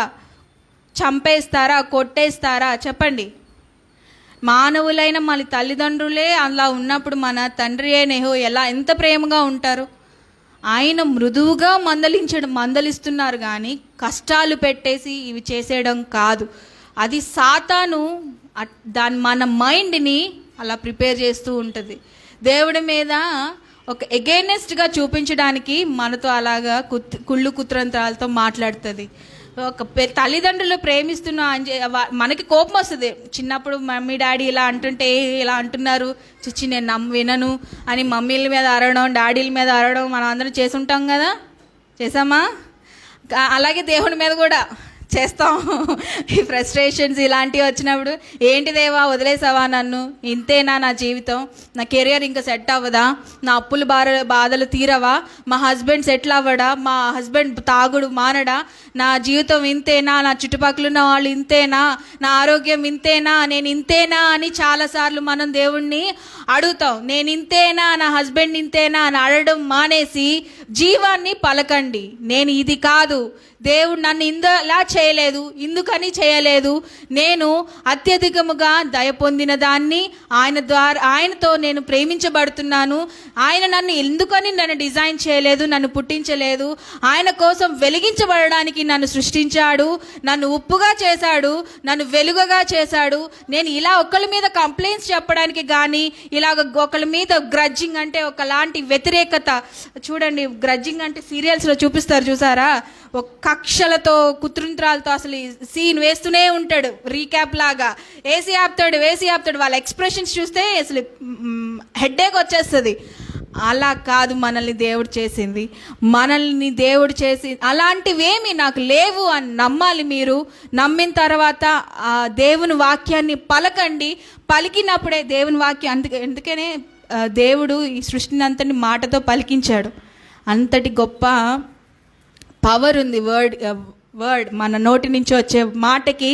చంపేస్తారా, కొట్టేస్తారా? చెప్పండి. మానవులైన మన తల్లిదండ్రులే అలా ఉన్నప్పుడు మన తండ్రి అయిన ఎంత ప్రేమగా ఉంటారు. ఆయన మృదువుగా మందలిస్తున్నారు కానీ కష్టాలు పెట్టేసి ఇవి చేసేయడం కాదు. అది సాతాను మన మైండ్ని అలా ప్రిపేర్ చేస్తూ ఉంటుంది. దేవుడి మీద ఒక ఎగైనెస్ట్గా చూపించడానికి మనతో అలాగా కుళ్ళు కుతంత్రాలతో మాట్లాడుతుంది. ఒక తల్లిదండ్రులు ప్రేమిస్తున్నా మనకి కోపం వస్తుంది. చిన్నప్పుడు మమ్మీ డాడీ ఇలా అంటుంటే ఇలా అంటున్నారు, చిచ్చి నేను వినను అని మమ్మీల మీద అరవడం, డాడీల మీద అరవడం మనం అందరం చేసి ఉంటాం కదా, చేసామా? అలాగే దేవుడి మీద కూడా చేస్తాం. ఈ ఫ్రస్ట్రేషన్స్ ఇలాంటివి వచ్చినప్పుడు, ఏంటి దేవా వదిలేసావా నన్ను, ఇంతేనా నా జీవితం, నా కెరియర్ ఇంకా సెట్ అవ్వదా, నా అప్పులు బాధలు తీరవా, మా హస్బెండ్ సెటిల్ అవ్వడా, మా హస్బెండ్ తాగుడు మానడా, నా జీవితం ఇంతేనా, నా చుట్టుపక్కల ఉన్న వాళ్ళు ఇంతేనా, నా ఆరోగ్యం ఇంతేనా, నేను ఇంతేనా అని చాలాసార్లు మనం దేవుణ్ణి అడుగుతాం. నేను ఇంతేనా, నా హస్బెండ్ ఇంతేనా అని అడగడం మానేసి జీవాన్ని పలకండి. నేను ఇది కాదు, దేవుడు నన్ను ఇందులా చేయలేదు, ఇందుకని చేయలేదు, నేను అత్యధికముగా దయ పొందిన దాన్ని, ఆయనతో నేను ప్రేమించబడుతున్నాను, ఆయన నన్ను ఎందుకని నన్ను డిజైన్ చేయలేదు, నన్ను పుట్టించలేదు, ఆయన కోసం వెలిగించబడడానికి నన్ను సృష్టించాడు, నన్ను ఉప్పుగా చేశాడు, నన్ను వెలుగుగా చేశాడు. నేను ఇలా ఒకళ్ళ మీద కంప్లైంట్స్ చెప్పడానికి కానీ, ఇలాగ ఒకళ్ళ మీద గ్రడ్జింగ్ అంటే ఒకలాంటి వ్యతిరేకత, చూడండి గ్రడ్జింగ్ అంటే సీరియల్స్లో చూపిస్తారు చూసారా, ఒక కక్షలతో కుతంత్రాలతో అసలు సీన్ వేస్తూనే ఉంటాడు, రీక్యాప్ లాగా వేసి ఆపుతాడు. వాళ్ళ ఎక్స్ప్రెషన్స్ చూస్తే అసలు హెడ్ఏక్ వచ్చేస్తుంది. అలా కాదు మనల్ని దేవుడు చేసింది. మనల్ని దేవుడు చేసి అలాంటివేమి నాకు లేవు అని నమ్మాలి. మీరు నమ్మిన తర్వాత ఆ దేవుని వాక్యాన్ని పలకండి. పలికినప్పుడే దేవుని వాక్యం అందుకనే దేవుడు ఈ సృష్టిని అంతటి మాటతో పలికించాడు. అంతటి గొప్ప పవర్ ఉంది వర్డ్ మన నోటి నుంచి వచ్చే మాటకి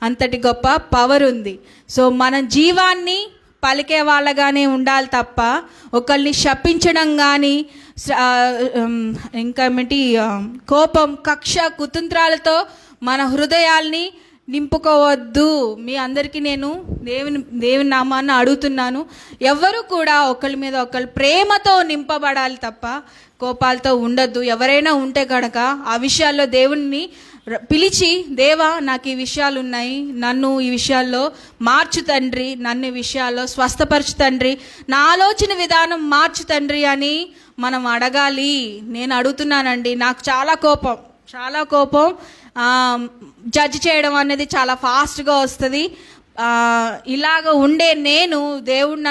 అంతటి గొప్ప పవర్ ఉంది. సో మన జీవాన్ని పలికే వాళ్ళగానే ఉండాలి తప్ప ఒకళ్ళని శపించడం కానీ, ఇంకా ఏమిటి కోపం, కక్ష, కుతంత్రాలతో మన హృదయాల్ని నింపుకోవద్దు. మీ అందరికీ నేను దేవుని నామాన్ని అడుగుతున్నాను. ఎవరు కూడా ఒకళ్ళ మీద ఒకళ్ళు ప్రేమతో నింపబడాలి తప్ప కోపాలతో ఉండొద్దు. ఎవరైనా ఉంటే కనుక ఆ విషయాల్లో దేవుణ్ణి పిలిచి, దేవా నాకు ఈ విషయాలు ఉన్నాయి, నన్ను ఈ విషయాల్లో మార్చు తండ్రి, నన్ను ఈ విషయాల్లో స్వస్థపరచు తండ్రి, నా ఆలోచన విధానం మార్చు తండ్రి అని మనం అడగాలి. నేను అడుగుతున్నానండి. నాకు చాలా కోపం జడ్జ్ చేయడం అనేది చాలా ఫాస్ట్గా వస్తుంది. ఇలాగ ఉండే నేను, దేవుడు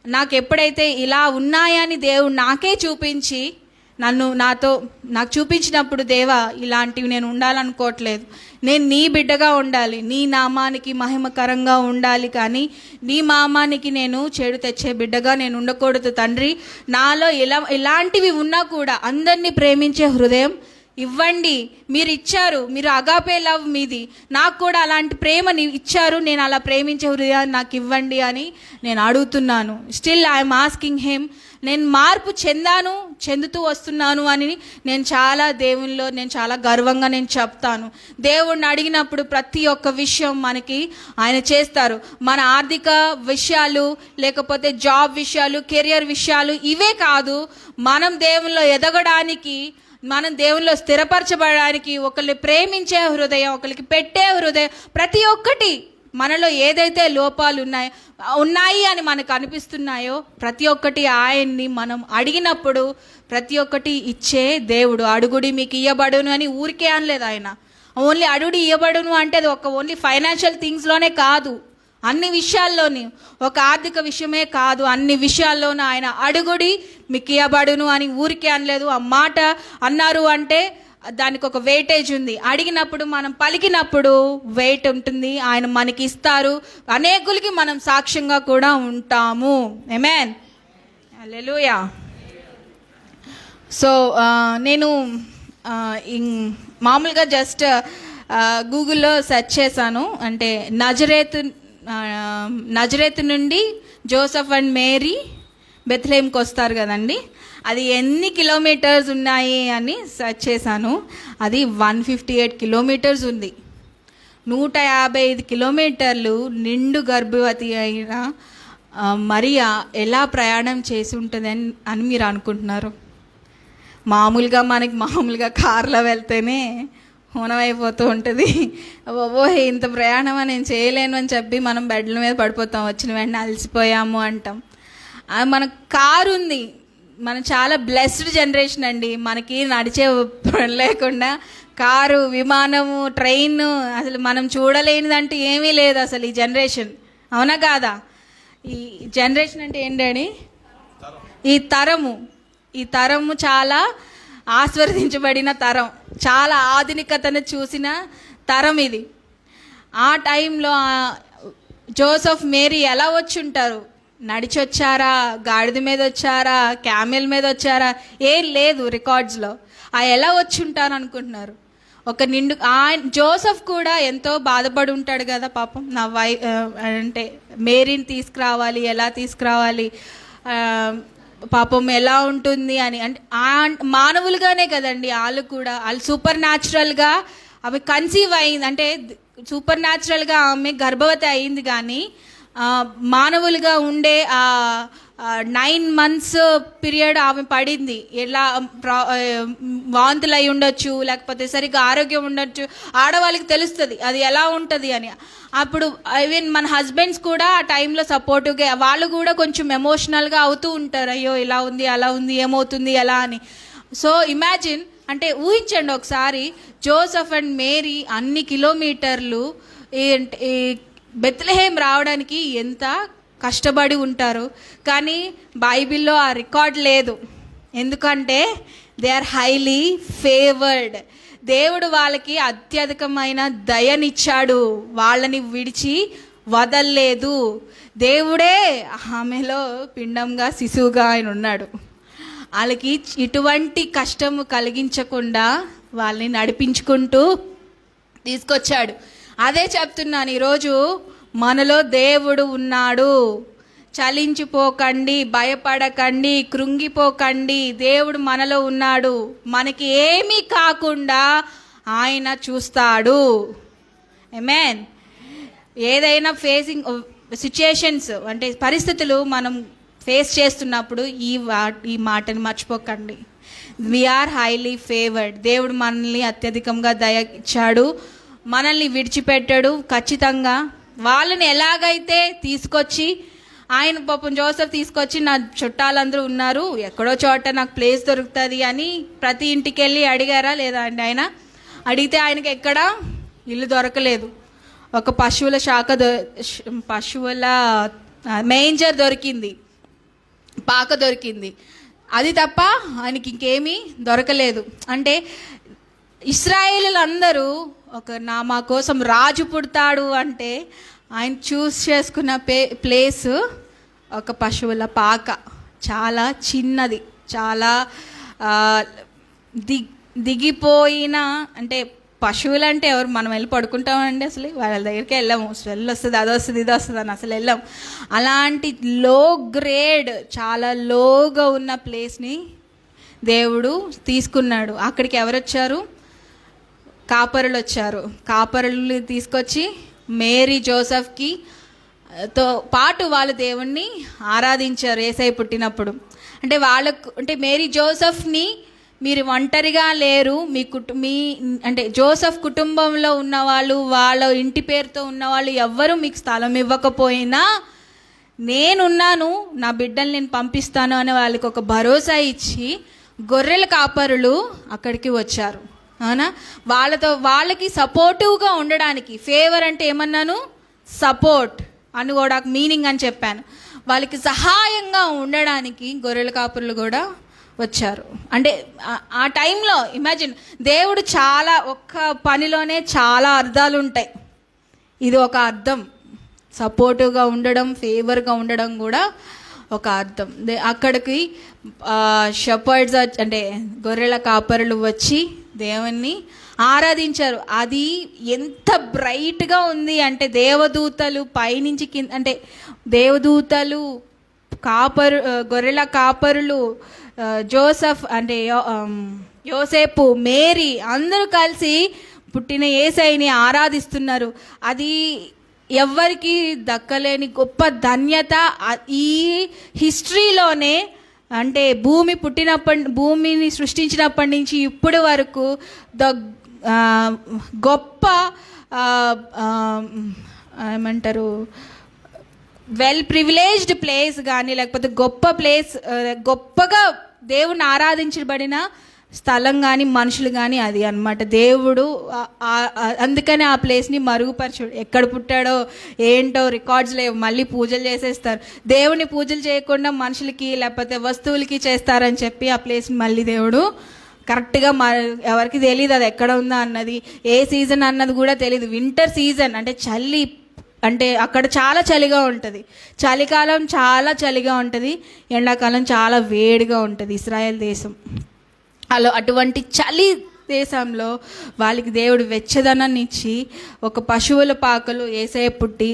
నాకు ఎప్పుడైతే ఇలా ఉన్నాయని దేవుడు నాకే చూపించి నాకు చూపించినప్పుడు, దేవా ఇలాంటివి నేను ఉండాలనుకోవట్లేదు, నేను నీ బిడ్డగా ఉండాలి, నీ నామానికి మహిమకరంగా ఉండాలి, కానీ నీ నామానికి నేను చెడు తెచ్చే బిడ్డగా నేను ఉండకూడదు తండ్రి. నాలో ఇలాంటివి ఉన్నా కూడా అందరినీ ప్రేమించే హృదయం ఇవ్వండి. మీరు ఇచ్చారు, మీరు అగాపే లవ్ మీది, నాకు కూడా అలాంటి ప్రేమని ఇచ్చారు, నేను అలా ప్రేమించే హృదయాన్ని నాకు ఇవ్వండి అని నేను అడుగుతున్నాను. Still I'm asking him. నేను మార్పు చెందుతూ వస్తున్నాను అని నేను చాలా గర్వంగా నేను చెప్తాను. దేవుడిని అడిగినప్పుడు ప్రతి ఒక్క విషయం మనకి ఆయన చేస్తారు. మన ఆర్థిక విషయాలు, లేకపోతే జాబ్ విషయాలు, కెరియర్ విషయాలు, ఇవే కాదు, మనం దేవునిలో ఎదగడానికి, మనం దేవునిలో స్థిరపరచబడడానికి, ఒకరిని ప్రేమించే హృదయం, ఒకరికి పెట్టే హృదయం, ప్రతి ఒక్కటి మనలో ఏదైతే లోపాలు ఉన్నాయి అని మనకు అనిపిస్తున్నాయో ప్రతి ఒక్కటి ఆయన్ని మనం అడిగినప్పుడు ప్రతి ఒక్కటి ఇచ్చే దేవుడు. అడుగుడి మీకు ఇయ్యబడును అని ఊరికే అనలేదు ఆయన. ఓన్లీ అడుగుడి ఇయ్యబడును అంటే అది ఓన్లీ ఫైనాన్షియల్ థింగ్స్లోనే కాదు, అన్ని విషయాల్లోని, ఒక ఆర్థిక విషయమే కాదు, అన్ని విషయాల్లోనూ ఆయన అడుగుడి మీకు ఇయ్యబడును అని ఊరికే అనలేదు. ఆ మాట అన్నారు అంటే దానికి ఒక వెయిటేజ్ ఉంది. అడిగినప్పుడు, మనం పలికినప్పుడు వెయిట్ ఉంటుంది. ఆయన మనకి ఇస్తారు, అనేకులకి మనం సాక్ష్యంగా కూడా ఉంటాము. ఆమేన్, హల్లెలూయా. సో నేను మామూలుగా జస్ట్ గూగుల్లో సెర్చ్ చేశాను. అంటే నజరేతు నుండి జోసెఫ్ అండ్ మేరీ బెత్లెహేమ్కి వస్తారు కదండి, అది ఎన్ని కిలోమీటర్స్ ఉన్నాయి అని సెర్చ్ చేశాను. అది 158 కిలోమీటర్స్ ఉంది. 155 కిలోమీటర్లు నిండు గర్భవతి అయిన మరియా ఎలా ప్రయాణం చేసి ఉంటుంది అని మీరు అనుకుంటున్నారు? మామూలుగా కార్లో వెళ్తేనే హోనమైపోతూ ఉంటుంది. ఇంత ప్రయాణం నేను చేయలేను అని చెప్పి మనం బెడ్ల మీద పడిపోతాం, వచ్చిన వెంటనే అలసిపోయాము అంటాం. మన కారు ఉంది, మనం చాలా బ్లెస్డ్ జనరేషన్ అండి. మనకి నడిచే పని లేకుండా కారు, విమానము, ట్రైన్, అసలు మనం చూడలేనిదంటూ ఏమీ లేదు అసలు ఈ జనరేషన్. అవునా కాదా? ఈ జనరేషన్ అంటే ఏంటండి? ఈ తరము చాలా ఆస్వాదించబడిన తరం, చాలా ఆధునికతను చూసిన తరం ఇది. ఆ టైంలో జోసెఫ్, మేరీ ఎలా వచ్చి ఉంటారు? నడిచి వచ్చారా, గాడిద మీద వచ్చారా, క్యామెల్ మీద వచ్చారా? ఏం లేదు రికార్డ్స్లో. ఎలా వచ్చి ఉంటారు అనుకుంటున్నారు? ఒక జోసెఫ్ కూడా ఎంతో బాధపడి ఉంటాడు కదా పాపం. నా అంటే మేరీని తీసుకురావాలి, ఎలా తీసుకురావాలి, పాపం ఎలా ఉంటుంది అని. అంటే మానవులుగానే కదండి వాళ్ళు సూపర్ న్యాచురల్గా ఆమె కన్సీవ్ అయింది, అంటే సూపర్ న్యాచురల్గా ఆమె గర్భవతి అయింది. కానీ మానవులుగా ఉండే 9 months పీరియడ్ ఆమె పడింది. ఎలా వాంతులు అయి ఉండొచ్చు, లేకపోతే సరిగ్గా ఆరోగ్యం ఉండొచ్చు, ఆడవాళ్ళకి తెలుస్తుంది అది ఎలా ఉంటుంది అని. అప్పుడు ఈవెన్ మన హస్బెండ్స్ కూడా ఆ టైంలో సపోర్టివ్గా, వాళ్ళు కూడా కొంచెం ఎమోషనల్గా అవుతూ ఉంటారు, అయ్యో ఇలా ఉంది, అలా ఉంది, ఏమవుతుంది, ఎలా అని. సో ఇమాజిన్, అంటే ఊహించండి ఒకసారి, జోసెఫ్ అండ్ మేరీ అన్ని కిలోమీటర్లు ఈ బెత్లెహేం రావడానికి ఎంత కష్టపడి ఉంటారు. కానీ బైబిల్లో ఆ రికార్డ్ లేదు, ఎందుకంటే దే ఆర్ హైలీ ఫేవర్డ్. దేవుడు వాళ్ళకి అత్యధికమైన దయనిచ్చాడు, వాళ్ళని విడిచి వదల్లేదు. దేవుడే ఆమెలో పిండంగా, శిశువుగా ఆయన ఉన్నాడు. వాళ్ళకి ఇటువంటి కష్టము కలిగించకుండా వాళ్ళని నడిపించుకుంటూ తీసుకొచ్చాడు. అదే చెప్తున్నాను, ఈరోజు మనలో దేవుడు ఉన్నాడు. చలించిపోకండి, భయపడకండి, కృంగిపోకండి. దేవుడు మనలో ఉన్నాడు. మనకి ఏమీ కాకుండా ఆయన చూస్తాడు. ఆమేన్. ఏదైనా సిచ్యుయేషన్స్ అంటే పరిస్థితులు మనం ఫేస్ చేస్తున్నప్పుడు ఈ మాటని మర్చిపోకండి. We are highly favoured. దేవుడు మనల్ని అత్యధికంగా దయ ఇచ్చాడు, మనల్ని విడిచిపెట్టాడు. ఖచ్చితంగా వాళ్ళని ఎలాగైతే తీసుకొచ్చి ఆయన పాపం జోసెఫ్ తీసుకొచ్చి నా చుట్టాలందరూ ఉన్నారు, ఎక్కడో చోట నాకు ప్లేస్ దొరుకుతుంది అని ప్రతి ఇంటికి వెళ్ళి అడిగారా లేదా అండి? ఆయన అడిగితే ఆయనకి ఎక్కడ ఇల్లు దొరకలేదు. ఒక పశువుల మేంజర్ దొరికింది, పాక దొరికింది, అది తప్ప ఆయనకి ఇంకేమీ దొరకలేదు. అంటే ఇశ్రాయేలీలందరూ మా కోసం రాజు పుడతాడు అంటే ఆయన చూస్ చేసుకున్న ప్లేస్ ఒక పశువుల పాక, చాలా చిన్నది, చాలా దిగిపోయిన, అంటే పశువులు అంటే ఎవరు మనం వెళ్ళి పడుకుంటామండి? అసలు వాళ్ళ దగ్గరికి వెళ్ళాము, స్మెల్ వస్తుంది, అది వస్తుంది, ఇది వస్తుంది అని అసలు వెళ్ళాం. అలాంటి లో గ్రేడ్, చాలా లోగా ఉన్న ప్లేస్ని దేవుడు తీసుకున్నాడు. అక్కడికి ఎవరు వచ్చారు? కాపరులు వచ్చారు. కాపరులు తీసుకొచ్చి మేరీ జోసెఫ్కి తో పాటు వాళ్ళు దేవుణ్ణి ఆరాధించారు యేసయ్య పుట్టినప్పుడు. అంటే వాళ్ళకు, అంటే మేరీ జోసెఫ్ని మీరు ఒంటరిగా లేరు, మీ అంటే జోసెఫ్ కుటుంబంలో ఉన్నవాళ్ళు, వాళ్ళ ఇంటి పేరుతో ఉన్నవాళ్ళు ఎవ్వరూ మీకు స్థలం ఇవ్వకపోయినా నేనున్నాను, నా బిడ్డలు నేను పంపిస్తాను అని వాళ్ళకి ఒక భరోసా ఇచ్చి గొర్రెల కాపరులు అక్కడికి వచ్చారు. అవునా? వాళ్ళకి సపోర్టివ్గా ఉండడానికి, ఫేవర్ అంటే ఏమన్నాను? సపోర్ట్ అని కూడా మీనింగ్ అని చెప్పాను. వాళ్ళకి సహాయంగా ఉండడానికి గొర్రెల కాపరులు కూడా వచ్చారు. అంటే ఆ టైంలో ఇమాజిన్, దేవుడు చాలా ఒక్క పనిలోనే చాలా అర్థాలు ఉంటాయి. ఇది ఒక అర్థం, సపోర్టివ్గా ఉండడం, ఫేవర్గా ఉండడం కూడా ఒక అర్థం. అక్కడికి షెపర్డ్స్ అంటే గొర్రెల కాపరులు వచ్చి దేవుణ్ణి ఆరాధించారు. అది ఎంత బ్రైట్గా ఉంది అంటే దేవదూతలు పైనుంచి కింద, అంటే దేవదూతలు, గొర్రెల కాపరులు, జోసెఫ్ అంటే యోసేపు, మేరీ అందరూ కలిసి పుట్టిన యేసయ్యని ఆరాధిస్తున్నారు. అది ఎవ్వరికి దక్కలేని గొప్ప ధన్యత. ఈ హిస్టరీలోనే, అంటే భూమిని సృష్టించినప్పటి నుంచి ఇప్పటి వరకు గొప్ప ఏమంటారు, వెల్ ప్రివిలేజ్డ్ ప్లేస్ కానీ, లేకపోతే గొప్ప ప్లేస్, గొప్పగా దేవుని ఆరాధించబడిన స్థలం కానీ, మనుషులు కానీ అది అన్నమాట. దేవుడు అందుకని ఆ ప్లేస్ని మరుగుపరచు. ఎక్కడ పుట్టాడో ఏంటో రికార్డ్స్ లేవు, మళ్ళీ పూజలు చేసేస్తారు. దేవుని పూజలు చేయకుండా మనుషులకి లేకపోతే వస్తువులకి చేస్తారని చెప్పి ఆ ప్లేస్ని మళ్ళీ దేవుడు కరెక్ట్గా ఎవరికి తెలియదు అది ఎక్కడ ఉందా అన్నది, ఏ సీజన్ అన్నది కూడా తెలియదు. వింటర్ సీజన్ అంటే చలి, అంటే అక్కడ చాలా చలిగా ఉంటుంది. చలికాలం చాలా చలిగా ఉంటుంది, ఎండాకాలం చాలా వేడిగా ఉంటుంది ఇశ్రాయేల్ దేశం. అటువంటి చలి దేశంలో వాళ్ళకి దేవుడు వెచ్చదనాన్ని ఇచ్చి ఒక పశువుల పాకలు యేసయ్య పుట్టి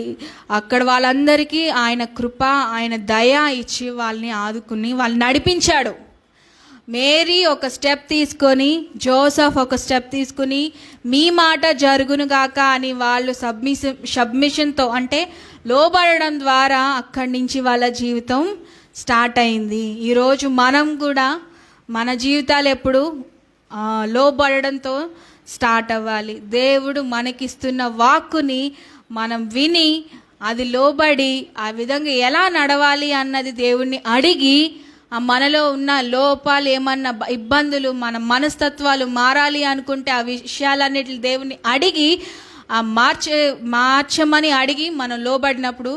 అక్కడ వాళ్ళందరికీ ఆయన కృప, ఆయన దయ ఇచ్చి వాళ్ళని ఆదుకుని వాళ్ళు నడిపించాడు. మేరీ ఒక స్టెప్ తీసుకొని, జోసెఫ్ ఒక స్టెప్ తీసుకుని మీ మాట జరుగును గాక అని వాళ్ళు సబ్మిషన్తో, అంటే లోబడడం ద్వారా అక్కడి నుంచి వాళ్ళ జీవితం స్టార్ట్ అయింది. ఈరోజు మనం కూడా మన జీవితాలు ఎప్పుడు లోబడడంతో స్టార్ట్ అవ్వాలి. దేవుడు మనకిస్తున్న వాక్కుని మనం విని అది లోబడి ఆ విధంగా ఎలా నడవాలి అన్నది దేవుణ్ణి అడిగి, మనలో ఉన్న లోపాలు ఏమన్నా ఇబ్బందులు, మన మనస్తత్వాలు మారాలి అనుకుంటే ఆ విషయాలన్నిటి దేవుణ్ణి అడిగి మార్చమని అడిగి మనం లోబడినప్పుడు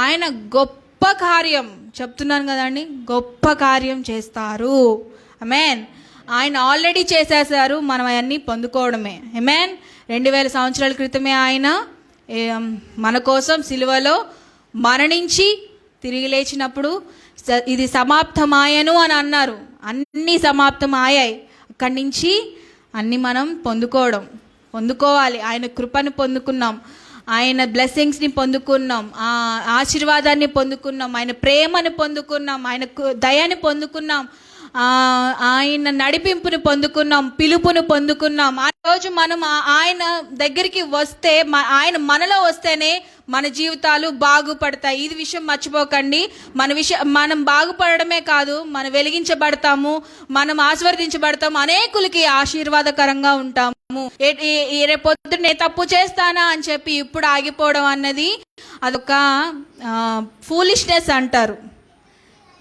ఆయన గొప్ప కార్యం, చెప్తున్నాను కదండి, గొప్ప కార్యం చేస్తారు. ఆమేన్. ఆయన ఆల్రెడీ చేసేసారు, మనం అవన్నీ పొందుకోవడమే. ఆమేన్. 2000 సంవత్సరాల క్రితమే ఆయన మన కోసం సిలువలో మరణించి తిరిగి లేచినప్పుడు ఇది సమాప్తమాయను అని అన్నారు. అన్నీ సమాప్తమయ్యాయి. అక్కడి నుంచి అన్నీ మనం పొందుకోవాలి. ఆయన కృపను పొందుకున్నాం, ఆయన బ్లెస్సింగ్స్ని పొందుకున్నాం, ఆశీర్వాదాన్ని పొందుకున్నాం, ఆయన ప్రేమను పొందుకున్నాం, ఆయన దయని పొందుకున్నాం, ఆయన నడిపింపుని పొందుకున్నాం, పిలుపును పొందుకున్నాం. రోజు మనం ఆయన దగ్గరికి వస్తే, ఆయన మనలో వస్తేనే మన జీవితాలు బాగుపడతాయి. ఇది విషయం మర్చిపోకండి. మనం బాగుపడమే కాదు, మనం వెలిగించబడతాము, మనం ఆశీర్వదించబడతాము, అనేకులకి ఆశీర్వాదకరంగా ఉంటాము. రేపొద్దు నేను తప్పు చేస్తానా అని చెప్పి ఇప్పుడు ఆగిపోవడం అన్నది అదొక ఫూలిష్నెస్ అంటారు.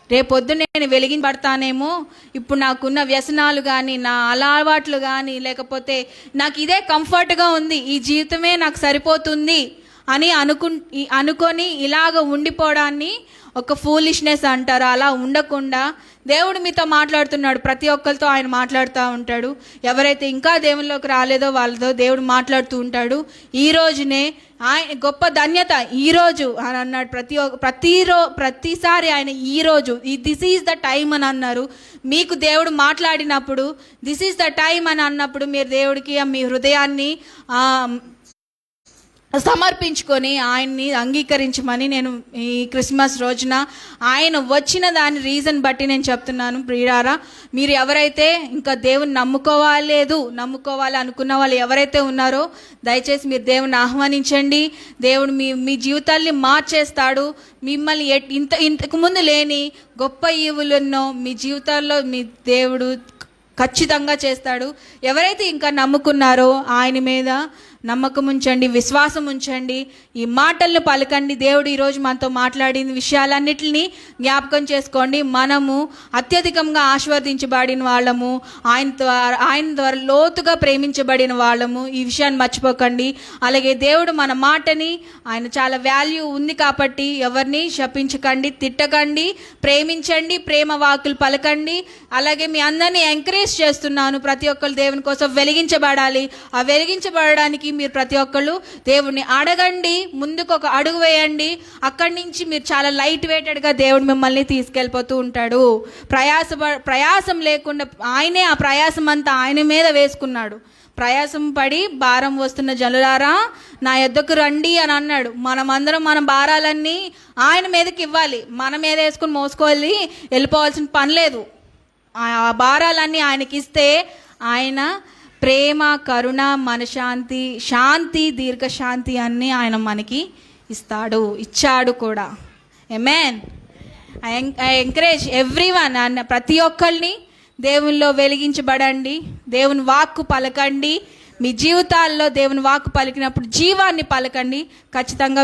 రేపొద్దు నేను వెలిగించబడతానేమో, ఇప్పుడు నాకున్న వ్యసనాలు కానీ, నా అలవాట్లు కానీ, లేకపోతే నాకు ఇదే కంఫర్ట్గా ఉంది, ఈ జీవితమే నాకు సరిపోతుంది అని అనుకొని ఇలాగ ఉండిపోవడాన్ని ఒక ఫూలిష్నెస్ అంటారు. అలా ఉండకుండా దేవుడు మీతో మాట్లాడుతున్నాడు. ప్రతి ఒక్కరితో ఆయన మాట్లాడుతూ ఉంటాడు. ఎవరైతే ఇంకా దేవునిలోకి రాలేదో వాళ్ళతో దేవుడు మాట్లాడుతూ ఉంటాడు. ఈ రోజునే ఆయన గొప్ప ధన్యత ఈరోజు అని అన్నాడు. ప్రతిసారి ఆయన ఈరోజు, దిస్ ఈజ్ ద టైం అని అన్నారు. మీకు దేవుడు మాట్లాడినప్పుడు దిస్ ఈజ్ ద టైం అని అన్నప్పుడు మీరు దేవుడికి మీ హృదయాన్ని సమర్పించుకొని ఆయన్ని అంగీకరించమని నేను ఈ క్రిస్మస్ రోజున ఆయన వచ్చిన దాని రీజన్ బట్టి నేను చెప్తున్నాను. ప్రియులారా, మీరు ఎవరైతే ఇంకా దేవుని నమ్ముకోవాలి అనుకున్న వాళ్ళు ఎవరైతే ఉన్నారో దయచేసి మీరు దేవుని ఆహ్వానించండి. దేవుడు మీ జీవితాల్ని మార్చేస్తాడు. మిమ్మల్ని ఇంతకు ముందు లేని గొప్ప ఈవులెన్నో మీ జీవితాల్లో మీ దేవుడు ఖచ్చితంగా చేస్తాడు. ఎవరైతే ఇంకా నమ్ముకున్నారో ఆయన మీద నమ్మకం ఉంచండి, విశ్వాసం ఉంచండి, ఈ మాటలను పలకండి. దేవుడు ఈరోజు మనతో మాట్లాడిన విషయాలన్నిటిని జ్ఞాపకం చేసుకోండి. మనము అత్యధికంగా ఆశీర్వదించబడిన వాళ్ళము, ఆయన ద్వారా లోతుగా ప్రేమించబడిన వాళ్ళము. ఈ విషయాన్ని మర్చిపోకండి. అలాగే దేవుడు మన మాటని, ఆయన చాలా వాల్యూ ఉంది కాబట్టి ఎవరిని శపించకండి, తిట్టకండి, ప్రేమించండి, ప్రేమ వాకులు పలకండి. అలాగే మీ అందరినీ ఎంకరేజ్ చేస్తున్నాను, ప్రతి ఒక్కరు దేవుని కోసం వెలిగించబడాలి. ఆ వెలిగించబడడానికి మీరు ప్రతి ఒక్కళ్ళు దేవుడిని అడగండి, ముందుకు ఒక అడుగు వేయండి. అక్కడి నుంచి మీరు చాలా లైట్ వెయిటెడ్గా దేవుడు మిమ్మల్ని తీసుకెళ్ళిపోతూ ఉంటాడు. ప్రయాసం లేకుండా ఆయనే ఆ ప్రయాసం అంతా ఆయన మీద వేసుకున్నాడు. ప్రయాసం పడి భారం వస్తున్న జనులారా నా యొద్దకు రండి అని అన్నాడు. మనమందరం మన భారాలన్నీ ఆయన మీదకి ఇవ్వాలి. మన మీద వేసుకుని మోసుకోవాలి, వెళ్ళిపోవాల్సిన పని లేదు. ఆ భారాలన్నీ ఆయనకి ఇస్తే ఆయన ప్రేమ, కరుణ, మనశాంతి, శాంతి, దీర్ఘశాంతి అన్నీ ఆయన మనకి ఇచ్చాడు కూడా. ఆమేన్. ఐ ఎంకరేజ్ ఎవ్రీవన్, ప్రతి ఒక్కరిని దేవునిలో వెలిగించబడండి, దేవుని వాక్కు పలకండి. మీ జీవితాల్లో దేవుని వాక్కు పలికినప్పుడు జీవాన్ని పలకండి. ఖచ్చితంగా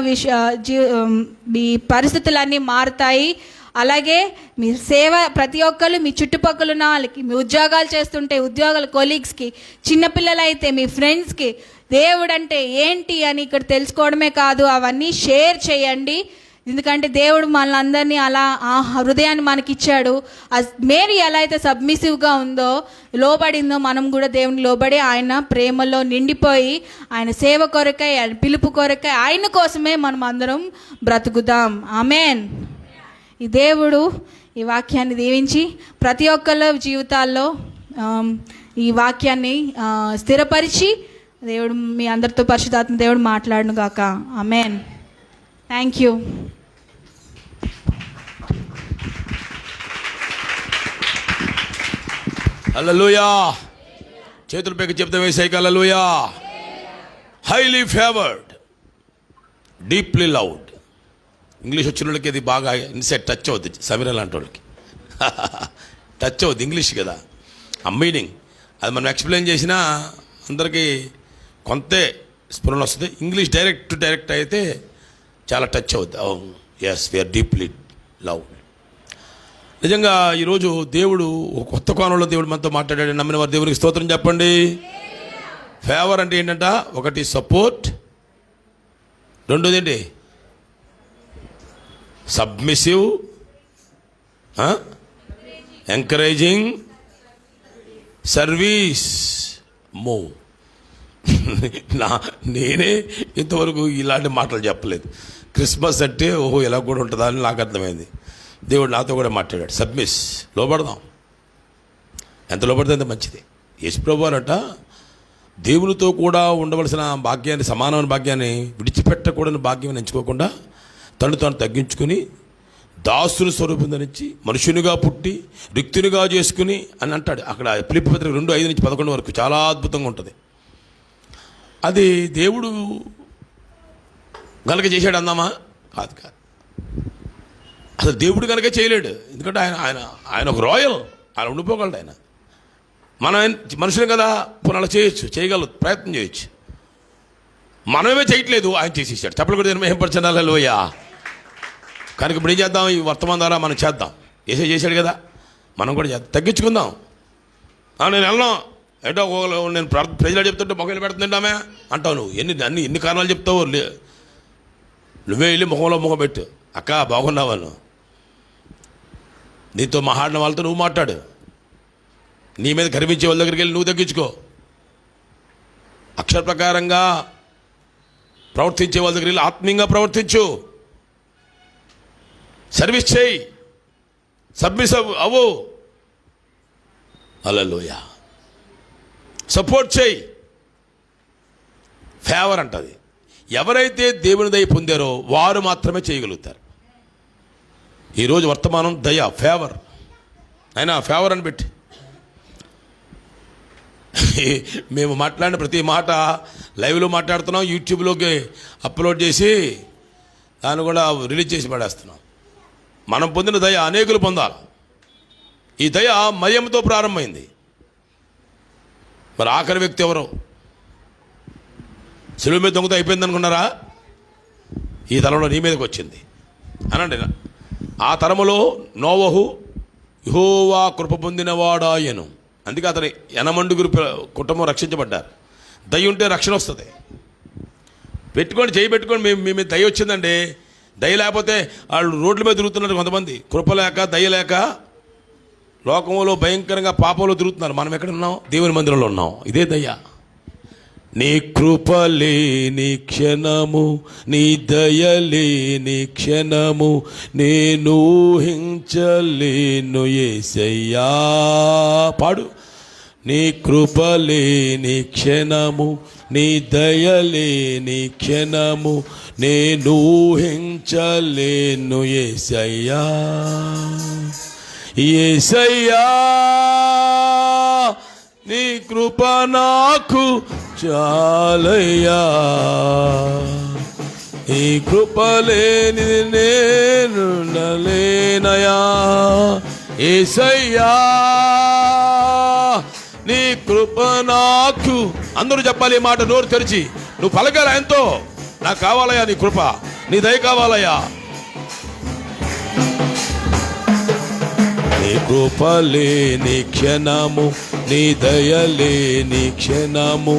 మీ పరిస్థితులన్నీ మారుతాయి. అలాగే మీ సేవ, ప్రతి ఒక్కరు మీ చుట్టుపక్కల ఉన్న వాళ్ళకి, మీ ఉద్యోగాలు చేస్తుంటే ఉద్యోగాల కొలీగ్స్కి, చిన్నపిల్లలు అయితే మీ ఫ్రెండ్స్కి దేవుడు అంటే ఏంటి అని ఇక్కడ తెలుసుకోవడమే కాదు, అవన్నీ షేర్ చేయండి. ఎందుకంటే దేవుడు మనందరినీ అలా ఆ హృదయాన్ని మనకిచ్చాడు. మేరీ ఎలా అయితే సబ్మిసివ్గా ఉందో, లోబడిందో, మనం కూడా దేవుని లోబడి ఆయన ప్రేమలో నిండిపోయి ఆయన సేవ కొరకై, ఆయన పిలుపు కొరకై, ఆయన కోసమే మనం అందరం బ్రతుకుదాం. ఆమేన్. ఈ దేవుడు ఈ వాక్యాన్ని దీవించి ప్రతి ఒక్కళ్ళ జీవితాల్లో ఈ వాక్యాన్ని స్థిరపరిచి దేవుడు మీ అందరితో పరిశుద్ధాత్మ దేవుడు మాట్లాడును గాక. ఆమేన్. Thank you. హల్లెలూయా. చేతులు పైకి చెప్తాం యేసయ్యకి హల్లెలూయా. Highly favoured, deeply loved. English వచ్చిన వాళ్ళకి అది బాగా ఇన్సైట్ టచ్ అవుద్ది. సమీర లాంటి వాళ్ళకి టచ్ అవుద్ది ఇంగ్లీష్ కదా, ఆ మీనింగ్ అది మనం ఎక్స్ప్లెయిన్ చేసినా అందరికీ కొంతే స్ఫురణ వస్తుంది. ఇంగ్లీష్ డైరెక్ట్ అయితే చాలా టచ్ అవుద్ది. Yes, we are deeply love. నిజంగా ఈరోజు దేవుడు ఒక కొత్త కోణంలో దేవుడు మనతో మాట్లాడాడు. నమ్మిన వారు దేవునికి స్తోత్రం చెప్పండి. ఫేవర్ అంటే ఏంటంట, ఒకటి సపోర్ట్, రెండోది ఏంటి సబ్మిసివ్, ఎంకరేజింగ్, సర్వీస్, మూవ్. నేనే ఇంతవరకు ఇలాంటి మాటలు చెప్పలేదు. క్రిస్మస్ అంటే ఓహో ఇలా కూడా ఉంటుందా అని నాకు అర్థమైంది. దేవుడు నాతో కూడా మాట్లాడాడు. సబ్మిస్, లోబడదాం. ఎంత లోబడితే అంత మంచిది. యేసుప్రభువు అంట దేవునితో కూడా ఉండవలసిన భాగ్యాన్ని, సమానమైన భాగ్యాన్ని విడిచిపెట్టకూడని భాగ్యం ఎంచుకోకుండా తను తాను తగ్గించుకుని దాసుని స్వరూపం ధరించి మనుషునిగా పుట్టి రిక్తునిగా చేసుకుని అని అంటాడు. అక్కడ ఫిలిప్పీ పత్రిక 2:5-11 వరకు చాలా అద్భుతంగా ఉంటుంది. అది దేవుడు గనక చేశాడు అందామా? కాదు కాదు. అసలు దేవుడు కనుక చేయలేడు. ఎందుకంటే ఆయన ఆయన ఆయన ఒక రాయల్, ఆయన ఉండిపోగలడు. ఆయన మనం మనుషులు కదా, పునః చేయగలదు, ప్రయత్నం చేయొచ్చు. మనమే చేయట్లేదు, ఆయన చేసేసాడు. చెప్పలు కూడా ఏం పరచనాలి లోయ. కనుక ఇప్పుడు ఏం చేద్దాం? ఈ వర్తమానం ద్వారా మనం చేద్దాం. ఏసే చేశాడు కదా, మనం కూడా చేద్దాం, తగ్గించుకుందాం. నేను వెళ్ళను ఏంటో, నేను ప్రజలు చెప్తుంటే మొక్కలు పెడుతుంటామే అంటావు. నువ్వు ఎన్ని కారణాలు చెప్తావు. నువ్వే వెళ్ళి ముఖంలో ముఖం పెట్టు. అక్క బాగున్నావా? నీతో మాట్లాడిన వాళ్ళతో నువ్వు మాట్లాడు. నీ మీద గర్వించే వాళ్ళ దగ్గరికి వెళ్ళి నువ్వు తగ్గించుకో. అక్షర ప్రకారంగా ప్రవర్తించే వాళ్ళ దగ్గరికి వెళ్ళి ఆత్మీయంగా ప్రవర్తించు. సర్వీస్ చేయి, సబ్మిసివ్ అవ్వు. హల్లెలూయా. సపోర్ట్ చేయి. ఫేవర్ అంటది. ఎవరైతే దేవుని దయ పొందారో వారు మాత్రమే చేయగలుగుతారు. ఈరోజు వర్తమానం దయ, ఫేవర్. అయినా ఫేవర్ అని పెట్టి మేము మాట్లాడిన ప్రతి మాట లైవ్లో మాట్లాడుతున్నాం, యూట్యూబ్లోకి అప్లోడ్ చేసి దాన్ని కూడా రిలీజ్ చేసి పడేస్తున్నాం. మనం పొందిన దయ అనేకులు పొందాలి. ఈ దయ మరియమ్మతో ప్రారంభమైంది. మరి ఆఖరి వ్యక్తి ఎవరో? సిలువ మీద దొంగతో అయిపోయింది అనుకున్నారా? ఈ తరంలో నీ మీదకి వచ్చింది అనండి. ఆ తరములో నోవహు యెహోవా కృప పొందినవాడాయను. అందుకే అతని 80 కుటుంబం రక్షించబడ్డారు. దయ ఉంటే రక్షణ వస్తుంది. పెట్టుకోండి, చేయి పెట్టుకోండి. మీ మీద దయ వచ్చిందండి. దయ లేకపోతే వాళ్ళు రోడ్ల మీద తిరుగుతున్నారు కొంతమంది. కృప లేక, దయ లేక లోకంలో భయంకరంగా పాపంలో తిరుగుతున్నారు. మనం ఎక్కడ ఉన్నాం? దేవుని మందిరంలో ఉన్నాం. ఇదే దయ. నీ కృపలేని క్షణము, నీ దయలేని క్షణము నేను ఊహించలేను యేసయ్యా. పాడు. నీ కృపలేని క్షణము, నీ దయలేని క్షణము నేను ఊహించలేను యేసయ్యా. యేసయ్యా నీ కృప నాకు చాలయ్యా. ఈ కృప లేని నేను ఉండలేనయా. యేసయ్యా నీ కృప నాకు. అందరూ చెప్పాలి ఈ మాట నోరు తెరిచి. నువ్వు పలకాలి ఆయనతో. నాకు కావాలయ్యా నీ కృప, నీ దయ కావాలయ్యా. నీ కృప లేని క్షణము, నీ దయ లేని క్షణము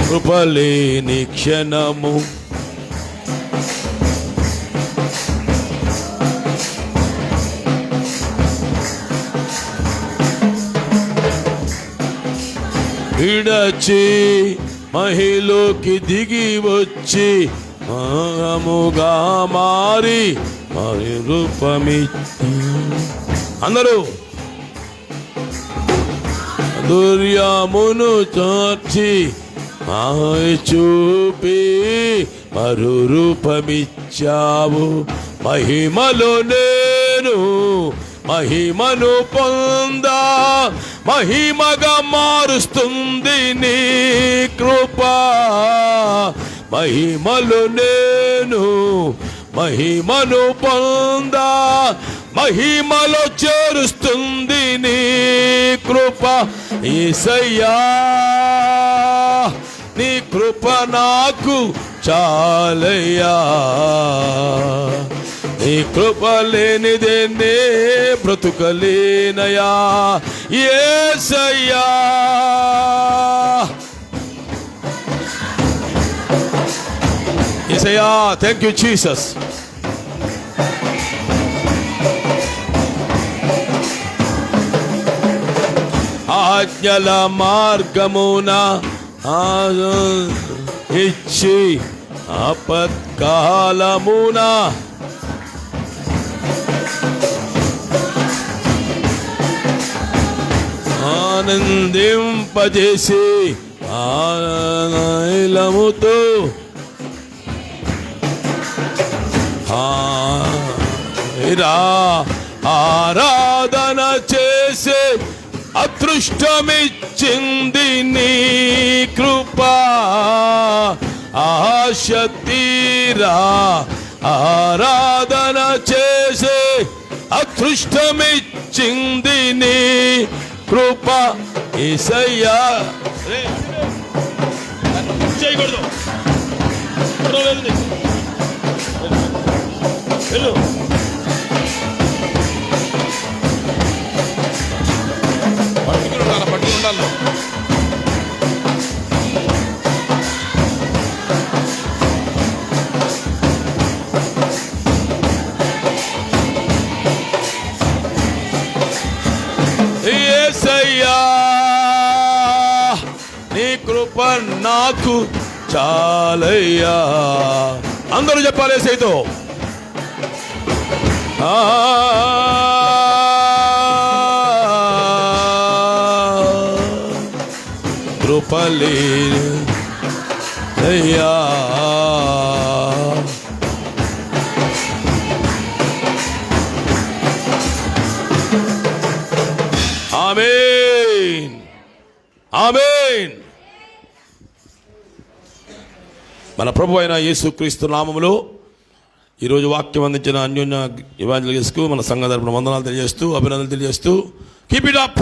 కృప లేని క్షణము విడచి మహిలోకి దిగి వచ్చి మహముగా మారి మరి రూపమిచ్చి. అందరూ దుర్యమును చాచి మాయ చూపి మరు రూపమిచ్చావు. మహిమలో నేను మహిమను పొందా, మహిమగా మారుస్తుంది నీ కృప. మహిమలో నేను మహిమను పొందా, మహిమలో చేరుస్తుంది నీ కృప. యేసయ్యా నీ కృప నాకు చాలయ్యా. నీ కృప లేనిదే నే బ్రతుకలేనయా. యేసయ్యా యేసయ్యా. Thank you Jesus. ఆజ్ఞల మార్గమున ఇచ్చి ఆపత్కాలమున ఆనందింపజేసి ఆనందముతో ఆరాధన చేసే అదృష్టమిచ్చింది నీ కృప. ఆశ తీరా ఆరాధన చేసే అదృష్టమిచ్చింది నీ కృప. యేసయ్యా చేయకూడదు. పట్టుకుని ఉండాలి. యేసయ్యా నీ కృప నాకు చాలయ్యా. అందరూ చెప్పాలి యేసయ్యతో. కృపలే అయ్యా. ఆమేన్ ఆమేన్. మన ప్రభు అయిన యేసుక్రీస్తు నామములో ఈరోజు వాక్యం అందించిన అన్యోన్య ఎవాంజలిస్ట్కు మన సంఘ తరపున వందనాలు తెలియజేస్తూ, అభినందనలు తెలియజేస్తూ, keep it up.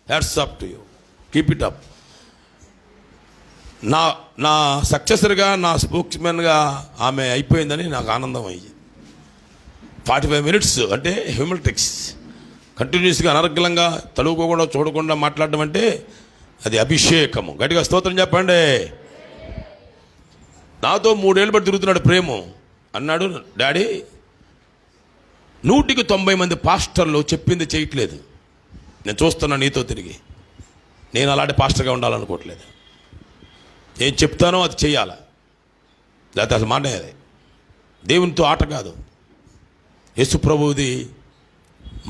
Hats up to you. Keep it up. నా సక్సెసర్గా, నా స్పోక్స్మెన్గా ఆమె అయిపోయిందని నాకు ఆనందం అయ్యింది. 45 minutes అంటే హ్యూమిలిటిక్స్ కంటిన్యూస్గా అనర్గళంగా తడువుకోకుండా చూడకుండా మాట్లాడడం అంటే అది అభిషేకము. గట్టిగా స్తోత్రం చెప్పండి. నాతో 3 ఏళ్ళు బట్టి తిరుగుతున్నాడు ప్రేమ. అన్నాడు, డాడీ 190 మంది పాస్టర్లు చెప్పింది చేయట్లేదు, నేను చూస్తున్నా నీతో తిరిగి. నేను అలాంటి పాస్టర్గా ఉండాలనుకోవట్లేదు. ఏం చెప్తానో అది చెయ్యాలి, లేకపోతే అసలు మానేయాలి. దేవునితో ఆట కాదు. యేసు ప్రభువుది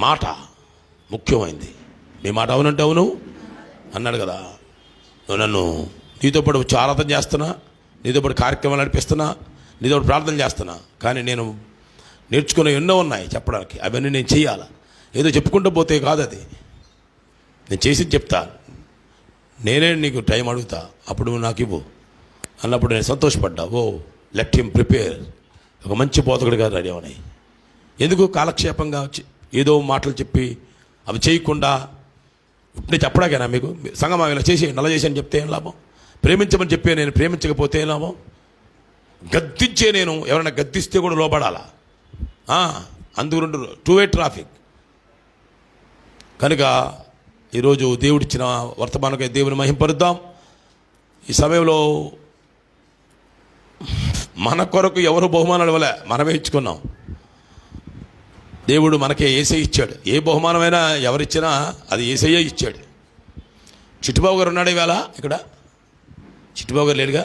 మాట ముఖ్యమైంది. నీ మాట అవునంటే అవును అన్నాడు కదా. నువ్వు నన్ను నీతో పాటు వచ్చి ఆరాధన చేస్తున్నా, నీతో పాటు కార్యక్రమాలు నడిపిస్తున్నా, నీతో పాటు ప్రార్థన చేస్తున్నా. కానీ నేను నేర్చుకునే ఎన్నో ఉన్నాయి చెప్పడానికి. అవన్నీ నేను చెయ్యాలి. ఏదో చెప్పుకుంటూ పోతే కాదు, అది నేను చేసి చెప్తా. నేనే నీకు టైం అడుగుతా, అప్పుడు నువ్వు నాకు ఇవ్వు అన్నప్పుడు నేను సంతోషపడ్డా. ఓ లెట్ హిమ్ ప్రిపేర్. ఒక మంచి బోధకుడిగా రెడీ అవనాయి. ఎందుకు కాలక్షేపంగా ఏదో మాటలు చెప్పి అవి చేయకుండా నేను చెప్పడాకేనా మీకు? సంగమా ఇలా చేసేయండి, అలా చేసి అని చెప్తే ఏం లాభం? ప్రేమించమని చెప్పే నేను ప్రేమించకపోతే ఏం లాభం? గద్దించే నేను ఎవరైనా గద్దిస్తే కూడా లోపడాలా? అందుకు 2-way ట్రాఫిక్. కనుక ఈరోజు దేవుడిచ్చిన వర్తమానకై దేవుని మహింపరుద్దాం. ఈ సమయంలో మన కొరకు ఎవరు బహుమానాలు ఇవ్వలే, మనమే ఇచ్చుకున్నాం. దేవుడు మనకే యేసయ్య ఇచ్చాడు. ఏ బహుమానమైనా ఎవరిచ్చినా అది యేసయ్య ఇచ్చాడు. చిట్టుబాబు గారు ఉన్నాడు ఇవాళ ఇక్కడ. చిట్టుబాబు గారు లేడుగా,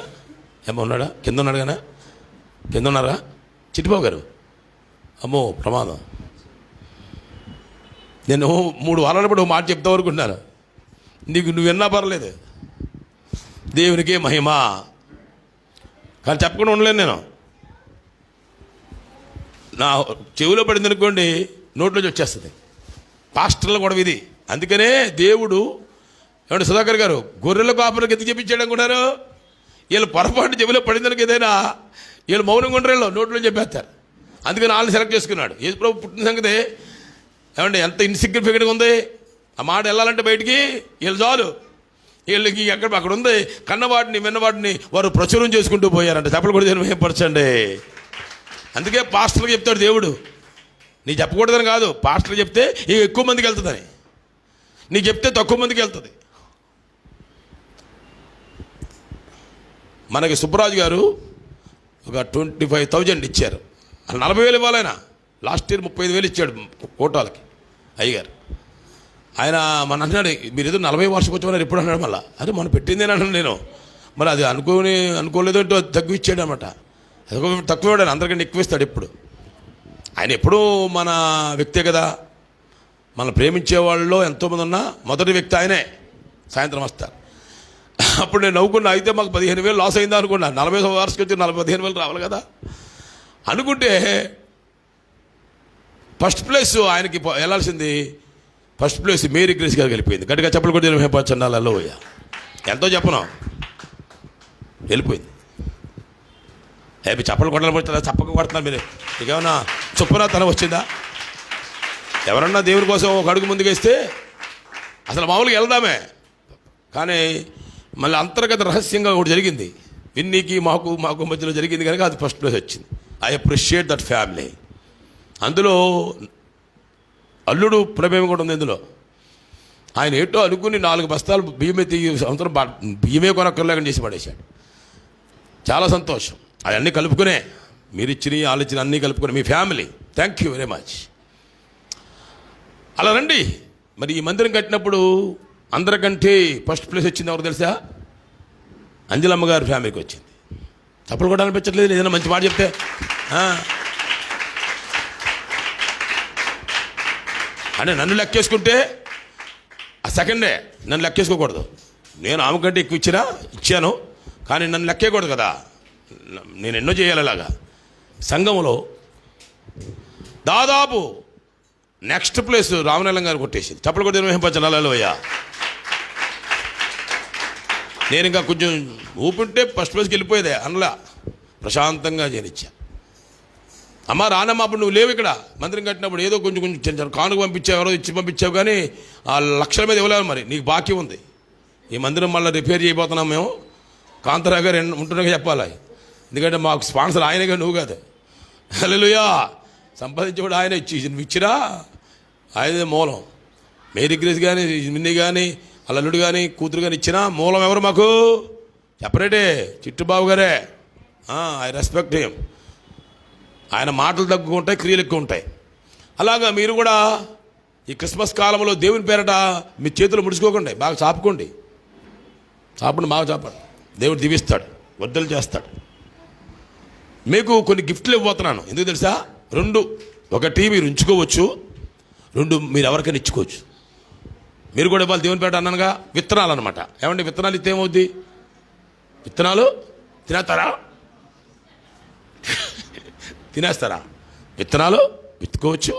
ఏమో ఉన్నాడా? కింద ఉన్నాడు కానీ, కింద ఉన్నారా చిట్టుబాబు గారు? అమ్మో ప్రమాదం. నేను 3 వారాల పాటు మాట చెప్తా వరకున్నాను. నువ్వు విన్నా పర్లేదు. దేవునికే మహిమ. కానీ చెప్పకుండా ఉండలేను నేను. నా చెవిలో పడింది అనుకోండి, నోట్లోంచి వచ్చేస్తుంది. పాస్టర్లు కూడా ఇది. అందుకనే దేవుడు ఏమంటే సుధాకర్ గారు గొర్రెల కాపులకు ఎందుకు చెప్పించాడు అనుకున్నారు? వీళ్ళు పొరపాటు చెవిలో పడిందనుకు ఏదైనా వీళ్ళు మౌనంగా ఉండరేళ్ళు నోట్లో చెప్పేస్తారు. అందుకని వాళ్ళని సెలెక్ట్ చేసుకున్నాడు. యేసు ప్రభు పుట్టిన సంగతి ఏమంటే ఎంత ఇన్సిగ్నిఫికెంట్గా ఉంది. ఆ మాట వెళ్ళాలంటే బయటికి వీళ్ళు చాలు. వీళ్ళకి అక్కడ ఉంది. కన్నవాటిని విన్నవాటిని వారు ప్రచురం చేసుకుంటూ పోయారంట. చెప్పలు కూడా ఏం పరచండి. అందుకే పాస్టర్కి చెప్తాడు దేవుడు, నీ చెప్పకూడదని కాదు, పాస్టర్కి చెప్తే ఎక్కువ మందికి వెళ్తుందని, నీకు చెప్తే తక్కువ మందికి వెళ్తుంది. మనకి సుబ్బరాజు గారు ఒక 25,000 ఇచ్చారు. 40,000 ఇవ్వాలైనా. లాస్ట్ ఇయర్ 35,000 ఇచ్చాడు కోటాలకి అయ్యగారు. ఆయన మన అన్నాడు, మీరు ఏదో 40 వార్షికోత్సవం ఎప్పుడు అన్నాడు. మళ్ళీ అదే మనం పెట్టింది అని అన్నాను నేను. మరి అది అనుకోలేదు అంటే తక్కువ ఇచ్చాడు అనమాట. తక్కువ ఇవ్వడాను, అందరికంటే ఎక్కువ ఇస్తాడు ఎప్పుడు. ఆయన ఎప్పుడూ మన వ్యక్తే కదా. మనం ప్రేమించే వాళ్ళలో ఎంతోమంది ఉన్నా మొదటి వ్యక్తి ఆయనే. సాయంత్రం వస్తారు. అప్పుడు నేను నవ్వుకున్నా, అయితే మాకు 15,000 లాస్ అయిందా అనుకున్నా. 40వ వార్షికి వచ్చి 15,000 రావాలి కదా అనుకుంటే ఫస్ట్ ప్లేస్ ఆయనకి వెళ్ళాల్సింది ఫస్ట్ ప్లేస్ మేరీ గ్రేస్ గారికి వెళ్ళిపోయింది. గట్టిగా చెప్పలు కొట్టి హేపచ్చండాలలో ఎంతో చెప్పను వెళ్ళిపోయింది. ఏపీ చప్పలు కొట్టాలి పడుతుందా? చప్పక కొడుతున్నారు మీరు. నీకేమన్నా చొప్పున తన వచ్చిందా? ఎవరన్నా దేవుని కోసం ఒక అడుగు ముందుకేస్తే అసలు మామూలుగా వెళ్దామే, కానీ మళ్ళీ అంతర్గత రహస్యంగా ఒకటి జరిగింది. విన్నీకి మాకు మధ్యలో జరిగింది కనుక అది ఫస్ట్ ప్లేస్ వచ్చింది. I appreciate that family. అందులో అల్లుడు ప్రమేయం కూడా ఉంది. ఇందులో ఆయన ఏటో అనుకుని 4 బస్తాలు బియ్యమే సంవత్సరం బియ్యమే కొనక్కర్లేకుండా చేసి పడేశాడు. చాలా సంతోషం. అవన్నీ కలుపుకునే మీరు ఇచ్చినవి ఆలోచన అన్నీ కలుపుకునే మీ family. Thank you very much. అలా రండి. మరి ఈ మందిరం కట్టినప్పుడు అందరికంటే ఫస్ట్ ప్లేస్ వచ్చింది ఎవరు తెలుసా? అంజలమ్మ గారి ఫ్యామిలీకి వచ్చింది. చప్పలు కూడా అనిపించట్లేదు ఏదైనా మంచి మాట చెప్తే. అంటే నన్ను లెక్కేసుకుంటే ఆ సెకండే నన్ను లెక్కేసుకోకూడదు. నేను ఆమె కంటే ఎక్కువ ఇచ్చాను, కానీ నన్ను లెక్కేయకూడదు కదా. నేను ఎన్నో చేయాలి అలాగా. సంఘంలో దాదాపు నెక్స్ట్ ప్లేస్ రామనల్లం గారు కొట్టేసింది. చప్పలు కొట్టి నిర్వహింపచ్చలలోయ. నేను ఇంకా కొంచెం ఊపుంటే ఫస్ట్ ప్లేస్కి వెళ్ళిపోయేదే అనలా. ప్రశాంతంగా చేయించా. అమ్మ రానమ్మ అప్పుడు నువ్వు లేవు ఇక్కడ మందిరం కట్టినప్పుడు ఏదో కొంచెం చిన్న కానుక పంపించావు, ఎవరో ఇచ్చి పంపించావు, కానీ ఆ లక్షల మీద ఇవ్వలేవు. మరి నీకు బాకీ ఉంది. ఈ మందిరం మళ్ళీ రిపేర్ చేయబోతున్నాం మేము. కాంతారావు గారు ఉంటున్నాగా చెప్పాలి. ఎందుకంటే మాకు స్పాన్సర్ ఆయనగా నువ్వు కాదు. హల్లెలూయా. సంపాదించేవాడు ఆయన ఇచ్చినా ఆయనదే మూలం. మేరీ గ్రేస్ కానీ మిన్ని కానీ అల్లుడు కానీ కూతురు కానీ ఇచ్చినా మూలం ఎవరు మాకు చెప్పరేటే? చిట్టుబాబు గారే. I respect him. ఆయన మాటలు తక్కువ ఉంటాయి, క్రియలు ఎక్కువ ఉంటాయి. అలాగా మీరు కూడా ఈ క్రిస్మస్ కాలంలో దేవుని పేరట మీ చేతులు ముడుచుకోకండి, బాగా చాపుకోండి. బాగా చాపండి. దేవుడు దీవిస్తాడు, వర్ధలు చేస్తాడు. మీకు కొన్ని గిఫ్ట్లు ఇవ్వబోతున్నాను. ఎందుకు తెలుసా? 2. ఒకటి మీరు ఉంచుకోవచ్చు, 2 మీరు ఎవరికైనా ఇచ్చుకోవచ్చు. మీరు కూడా ఇవ్వాలి దేవుని పేట అన్నానుగా. విత్తనాలు అనమాట. ఏమంటే విత్తనాలు ఇస్తే ఏమవుద్ది? విత్తనాలు తినేస్తారా? తినేస్తారా? విత్తనాలు విత్తుకోవచ్చు,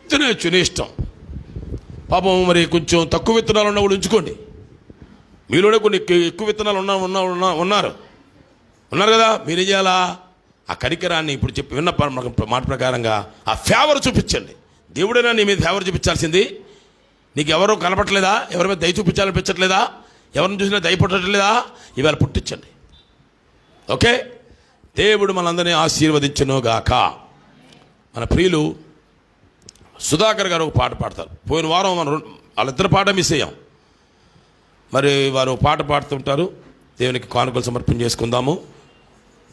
తినేచ్చు, నీ ఇష్టం. పాపం మరి కొంచెం తక్కువ విత్తనాలు ఉన్నవాళ్ళు ఉంచుకోండి. మీలోనే కొన్ని ఎక్కువ విత్తనాలు ఉన్నారు కదా. మీరేం చేయాలా? ఆ కనికరాన్ని ఇప్పుడు విన్న మాట ప్రకారంగా ఆ ఫేవర్ చూపించండి. దేవుడైనా నీ మీద ఫేవర్ చూపించాల్సింది. నీకు ఎవరో కనపట్లేదా? ఎవరి మీద దయ చూపించాలనిపించట్లేదా? ఎవరిని చూసినా దయ పుట్టట్లేదా? ఇవాళ పుట్టించండి. ఓకే. దేవుడు మనందరినీ ఆశీర్వదించునుగాక. మన ప్రియులు సుధాకర్ గారు ఒక పాట పాడతారు. పోయిన వారం మనం వాళ్ళిద్దరు పాట మిస్ అయ్యాం. మరి వారు పాట పాడుతుంటారు. దేవునికి కానుకలు సమర్పణ చేసుకుందాము.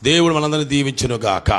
దేవుడు మనందరినీ దీవించునుగాక.